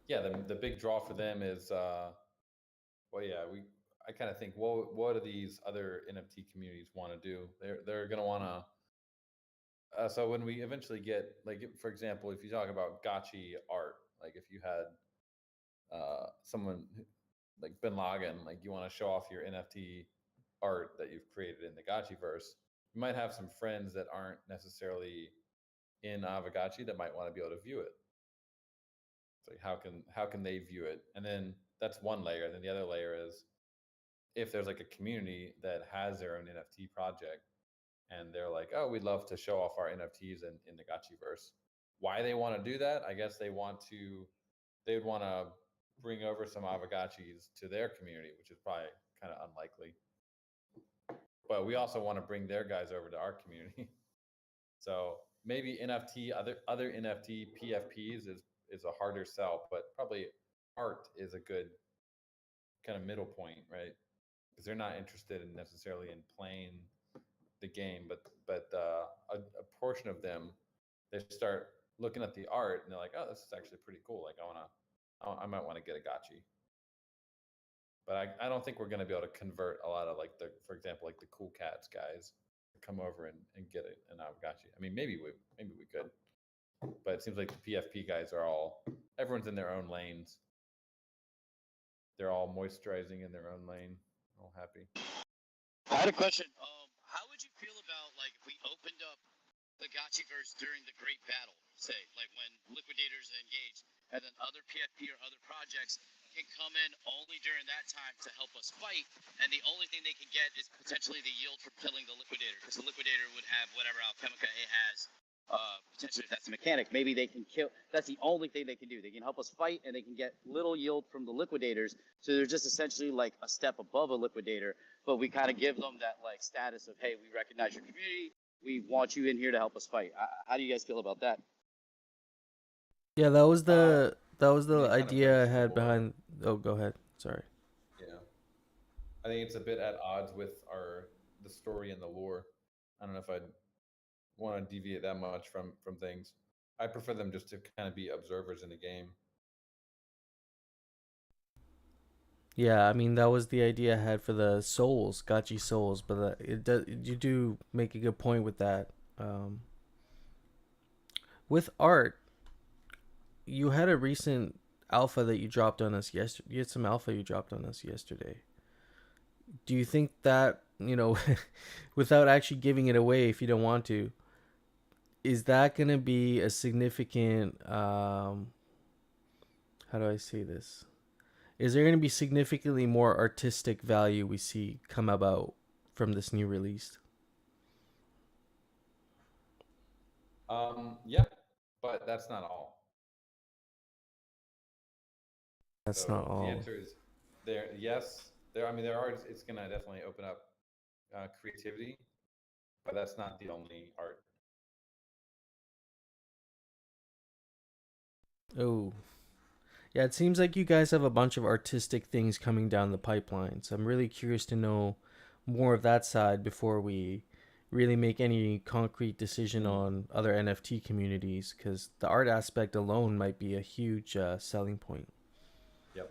Yeah, the big draw for them is I kind of think, well, what do these other NFT communities want to do? They're going to want to so when we eventually get, like, for example, if you talk about gotchi art, like if you had someone like Bin Laden, like you want to show off your NFT art that you've created in the Gotchiverse, you might have some friends that aren't necessarily in Aavegotchi that might want to be able to view it. It's like, how can they view it? And then that's one layer. And then the other layer is, if there's like a community that has their own NFT project and they're like, oh, we'd love to show off our NFTs in the Gotchiverse. Why they want to do that? I guess they would want to bring over some Aavegotchis to their community, which is probably kind of unlikely. But we also want to bring their guys over to our community. So maybe other NFT PFPs is a harder sell, but probably art is a good kind of middle point, right? Because they're not interested in necessarily in playing the game, but a portion of them, they start looking at the art and they're like, oh, this is actually pretty cool. Like I might want to get a gotchi. But I don't think we're going to be able to convert a lot of for example, like the Cool Cats guys to come over and get an Aavegotchi. I mean, maybe we could, but it seems like the PFP guys are everyone's in their own lanes. They're all moisturizing in their own lane, all happy. I had a question. How would you feel about, like, if we opened up the Gotchiverse during the Great Battle, say, like when liquidators engage, and then other PFP or other projects can come in only during that time to help us fight, and the only thing they can get is potentially the yield from killing the liquidator, because the liquidator would have whatever alchemica it has. Potentially, if that's a mechanic, maybe they can kill. That's the only thing they can do. They can help us fight, and they can get little yield from the liquidators. So they're just essentially like a step above a liquidator, but we kind of give them that like status of, hey, we recognize your community. We want you in here to help us fight. How do you guys feel about that? Yeah, that was the it kind of idea I breaks the had lore. behind. Oh, go ahead. Sorry. Yeah, I think it's a bit at odds with the story and the lore. I don't know if I'd want to deviate that much from things. I prefer them just to kind of be observers in the game. Yeah, I mean that was the idea I had for the souls, Gotchi souls, but it does, you do make a good point with that. With art, you had a recent alpha that you dropped on us yesterday. You had some alpha you dropped on us yesterday. Do you think that, without actually giving it away if you don't want to, is that going to be a significant how do I say this? Is there going to be significantly more artistic value we see come about from this new release? Yeah, but that's not all. That's So not all. the answer is there. Yes, there. I mean, there are. It's going to definitely open up creativity, but that's not the only art. Oh. Yeah, it seems like you guys have a bunch of artistic things coming down the pipeline. So I'm really curious to know more of that side before we really make any concrete decision on other NFT communities, because the art aspect alone might be a huge selling point. Yep.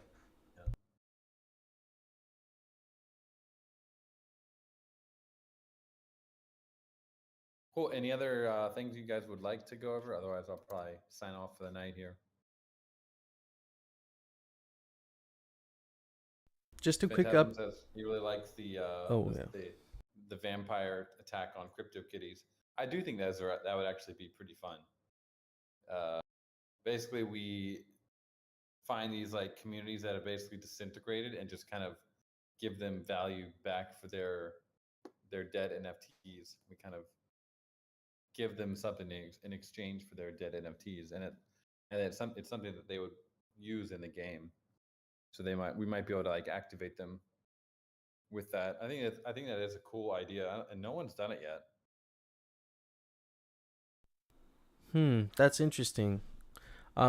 Cool. Any other things you guys would like to go over? Otherwise, I'll probably sign off for the night here. Just a quick Phantasm says he really likes the yeah. the vampire attack on CryptoKitties. I do think that would actually be pretty fun. Basically, we find these like communities that are basically disintegrated and just kind of give them value back for their dead NFTs. We kind of give them something in exchange for their dead NFTs, and it's something that they would use in the game. So we might be able to like activate them with that. I think that is a cool idea, and no one's done it yet. That's interesting.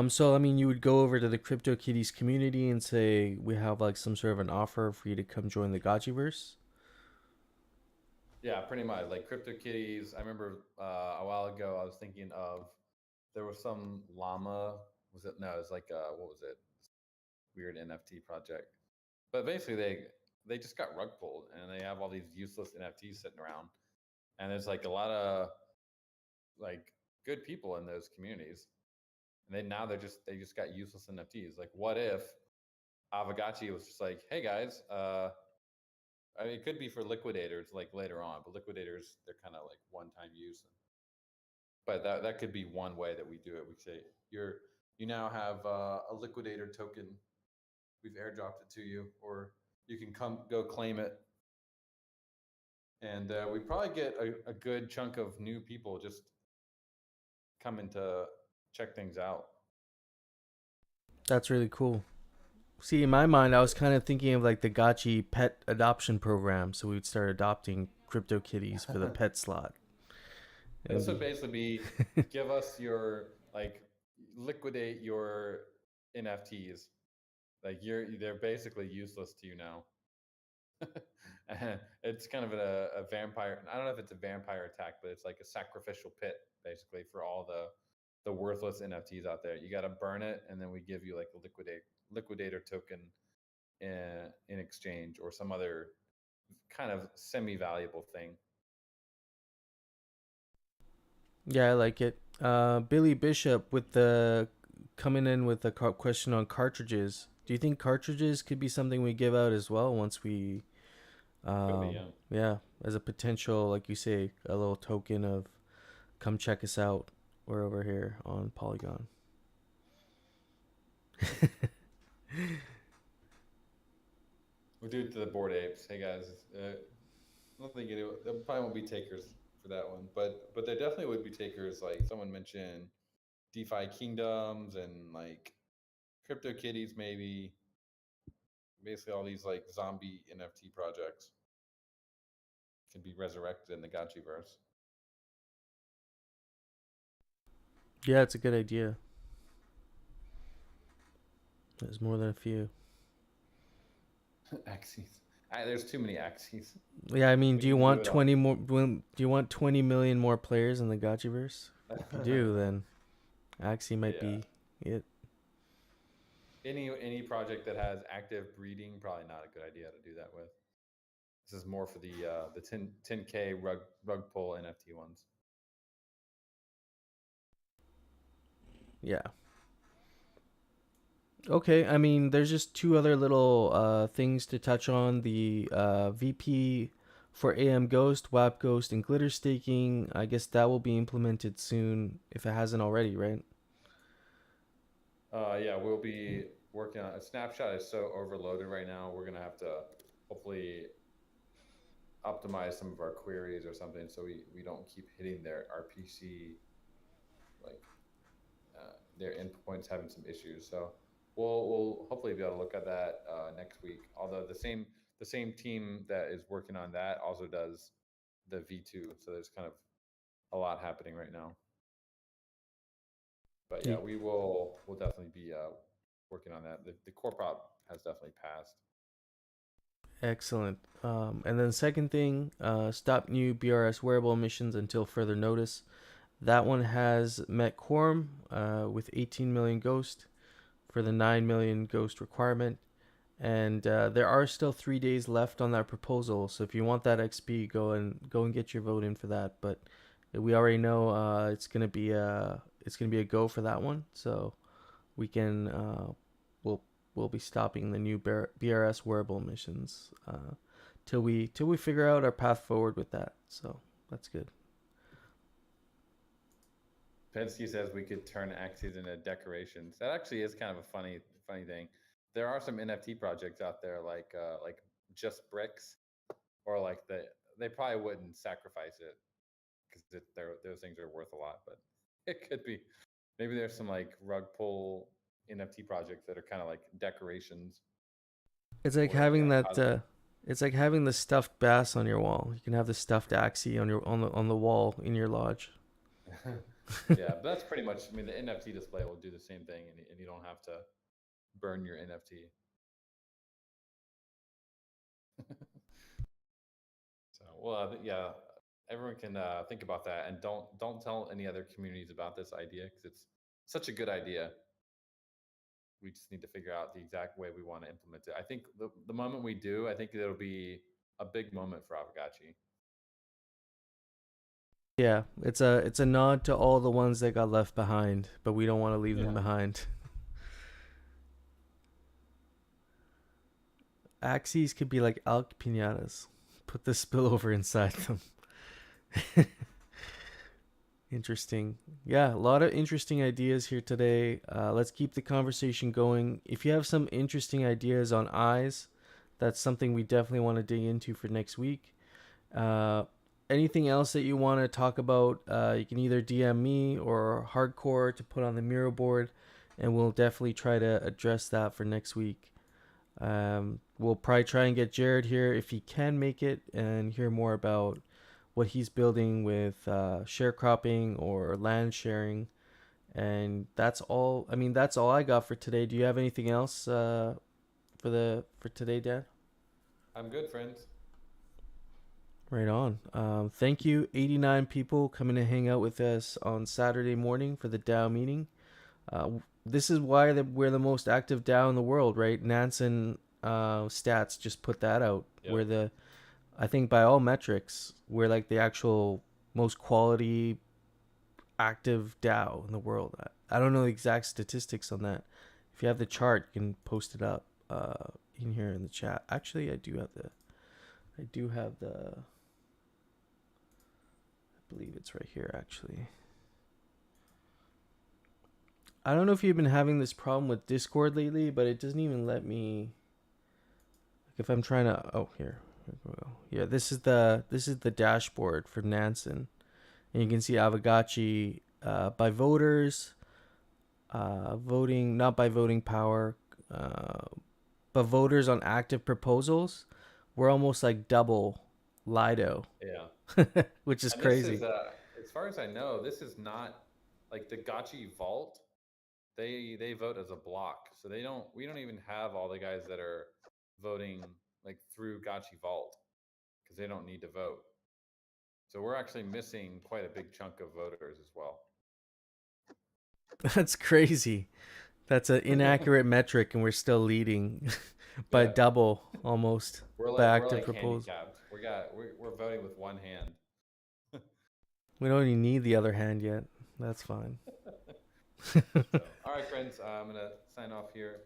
So I mean, you would go over to the CryptoKitties community and say we have like some sort of an offer for you to come join the Gotchiverse. Yeah, pretty much. Like CryptoKitties, I remember a while ago I was thinking of there was some llama. Was it? No, it was like what was it? Weird NFT project. But basically, they just got rug pulled, and they have all these useless NFTs sitting around. And there's like a lot of like good people in those communities, and they just got useless NFTs. Like, what if Aavegotchi was just like, hey guys, I mean, it could be for liquidators like later on, but liquidators they're kind of like one-time use. But that could be one way that we do it. We say you now have a liquidator token. We've airdropped it to you, or you can go claim it. And we probably get a good chunk of new people just coming to check things out. That's really cool. See, in my mind, I was kind of thinking of like the Gotchi pet adoption program. So we'd start adopting CryptoKitties for the pet slot. This would basically give us your liquidate your NFTs. Like they're basically useless to you now. It's kind of a vampire. I don't know if it's a vampire attack, but it's like a sacrificial pit basically for all the worthless NFTs out there. You got to burn it, and then we give you like a liquidator token in exchange, or some other kind of semi-valuable thing. Yeah, I like it. Billy Bishop with the coming in with a question on cartridges. Do you think cartridges could be something we give out as well once we, Could be, yeah. yeah, as a potential, like you say, a little token of come check us out. We're over here on Polygon. We'll do it to the Bored Apes. Hey guys, I don't think there probably won't be takers for that one, but there definitely would be takers. Like someone mentioned, DeFi Kingdoms and like Crypto Kitties, maybe. Basically, all these like zombie NFT projects can be resurrected in the Gotchiverse. Yeah, it's a good idea. There's more than a few. Axes. There's too many axes. Yeah, I mean, We do you can do want it all. 20 more? Do you want 20 million more players in the Gotchiverse? If you do, then Axie might be it. Any project that has active breeding, probably not a good idea to do that with. This is more for the 10K rug pull NFT ones. Yeah. Okay, I mean, there's just two other little things to touch on. The VP for AM Ghost, WAP Ghost, and Glitter Staking. I guess that will be implemented soon if it hasn't already, right? Yeah, we'll be working on Snapshot is so overloaded right now. We're gonna have to hopefully optimize some of our queries or something so we don't keep hitting their RPC, like their endpoints having some issues. So we'll hopefully be able to look at that next week. Although the same team that is working on that also does the V2. So there's kind of a lot happening right now. But yeah, we'll definitely be working on that. The core prop has definitely passed. Excellent. And then second thing, stop new BRS wearable emissions until further notice. That one has met quorum with 18 million ghost for the 9 million ghost requirement. And there are still 3 days left on that proposal. So if you want that XP, go and get your vote in for that. But we already know it's gonna be a go for that one. So we can we'll be stopping the new BRS wearable emissions till we figure out our path forward with that. So that's good. Pensky says we could turn axes into decorations. That actually is kind of a funny thing. There are some NFT projects out there like Just Bricks, or like they probably wouldn't sacrifice it because those things are worth a lot, but it could be. Maybe there's some like rug pull NFT projects that are kind of like decorations. It's like having that. It's like having the stuffed bass on your wall. You can have the stuffed Axie on the wall in your lodge. Yeah, but that's pretty much. I mean, the NFT display will do the same thing, and you don't have to burn your NFT. So, well, yeah, everyone can think about that, and don't tell any other communities about this idea because it's such a good idea. We just need to figure out the exact way we want to implement it. I think the moment we do, I think it'll be a big moment for Aavegotchi. Yeah, it's a nod to all the ones that got left behind, but we don't want to leave them behind. Axies could be like alc pinatas. Put the spillover inside them. Interesting. Yeah, a lot of interesting ideas here today. Let's keep the conversation going. If you have some interesting ideas on eyes, that's something we definitely want to dig into for next week. Anything else that you want to talk about, you can either DM me or Hardcore to put on the Miro board, and we'll definitely try to address that for next week. We'll probably try and get Jared here if he can make it and hear more about what he's building with sharecropping or land sharing. And that's all. I mean, that's all I got for today. Do you have anything else for today, Dad? I'm good, friends. Right on. Thank you, 89 people coming to hang out with us on Saturday morning for the DAO meeting. This is why we're the most active DAO in the world, right? Nansen stats just put that out. Yep. We're I think by all metrics, we're like the actual most quality active DAO in the world. I don't know the exact statistics on that. If you have the chart, you can post it up in here in the chat. Actually, I do have the believe it's right here, actually. I don't know if you've been having this problem with Discord lately, but it doesn't even let me. Like if I'm trying to, oh here we go. Yeah, this is the dashboard for Nansen, and you can see Aavegotchi by voters, voting not by voting power, but voters on active proposals. We're almost like double Lido. Yeah. Which is And crazy. This is, as far as I know, this is not like the Gotchi Vault. They vote as a block, so we don't even have all the guys that are voting like through Gotchi Vault because they don't need to vote. So we're actually missing quite a big chunk of voters as well. That's crazy. That's an inaccurate metric, and we're still leading by double almost. We're by like, active proposals. handicapped. We're voting with one hand. We don't even need the other hand yet. That's fine. So, all right, friends, I'm gonna sign off here.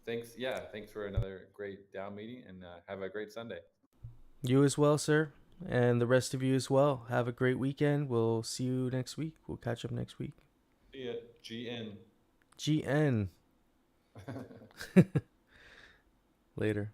Thanks for another great DAO meeting, and have a great Sunday. You as well, sir, and the rest of you as well. Have a great weekend. We'll see you next week. We'll catch up next week. See ya. GN. GN. Later.